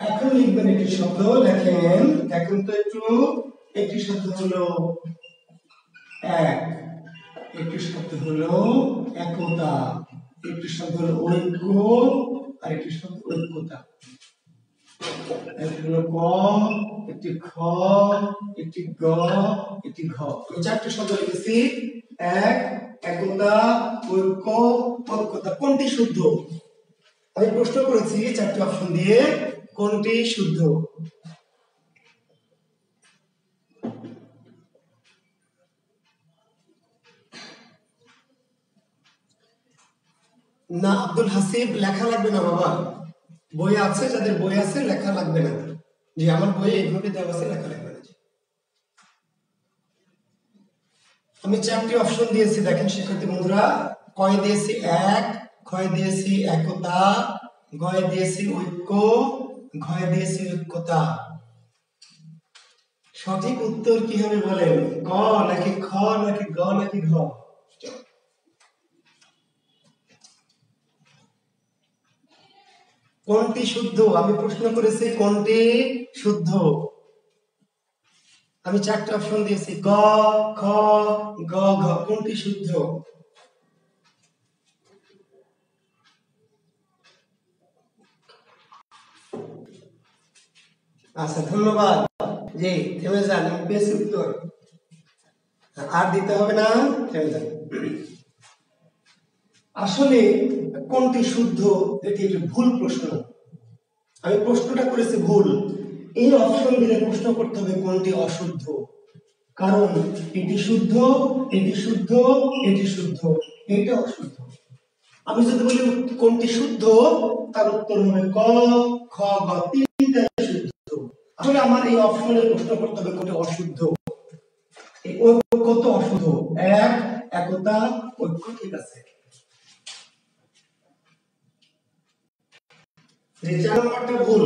এখন লিখবেন একটি শব্দ, লেখেন। এখন তো একটি শব্দ হলো এক, একটি শব্দ হলো একতা, একটি শব্দ হলো ঐক্য, আর একটি শব্দ ঐক্যতা। একটি হলো ক, একটি খ, একটি গ, একটি ঘ। আমি চারটি শব্দ লিখেছি। এক, একতা, ঐক্য, ঐক্যতা। কোনটি শুদ্ধ? আমি প্রশ্ন করেছি চারটি অপশন দিয়ে, কোনটি শুদ্ধ? না আব্দুল হাসিব, লেখা লাগবে না বাবা। বই আছে, যাদের বই আছে লেখা লাগবে না। জি আমার বইয়ে এইভাবে দেওয়া আছে, লেখা লাগবে না। আমি চারটি অপশন দিয়েছি, দেখেন শিক্ষার্থী বন্ধুরা। কয় দিয়েছি এক, ক্ষয় দিয়েছি একতা, গয়ে দিয়েছি ঐক্য, ঘয়ে দিয়েছি ঐক্যতা। সঠিক উত্তর কি হবে বলেন? ক নাকি খ নাকি গ নাকি ঘ? কোনটি শুদ্ধ? আমি প্রশ্ন করেছি কোনটি শুদ্ধ। আমি চারটি অপশন দিয়েছি, ক, খ, গ, ঘ। কোনটি শুদ্ধ? আচ্ছা ধন্যবাদ। জি থেমে যান, আমি পেয়েছি উত্তর। আর দিতে হবে না, থেমে যান। আসলে কোনটি শুদ্ধ এটি একটি ভুল প্রশ্ন। আমি প্রশ্নটা করেছি ভুল। এই অপশন দিলে প্রশ্ন করতে হবে কোনটি অশুদ্ধ, কারণ এটি শুদ্ধ, এটি শুদ্ধ, এটি শুদ্ধ, এটা অশুদ্ধ। আমি যদি বলি কোনটি শুদ্ধ, তার উত্তর হবে ক, খ, গ, তিনটাই শুদ্ধ। আসলে আমার এই অপশনে প্রশ্ন করতে হবে কোনটি অশুদ্ধ। এই ঐক্য তো অশুদ্ধ, এক, একতা, ঐক্য ঠিক আছে। যে 4 নম্বরটা ভুল।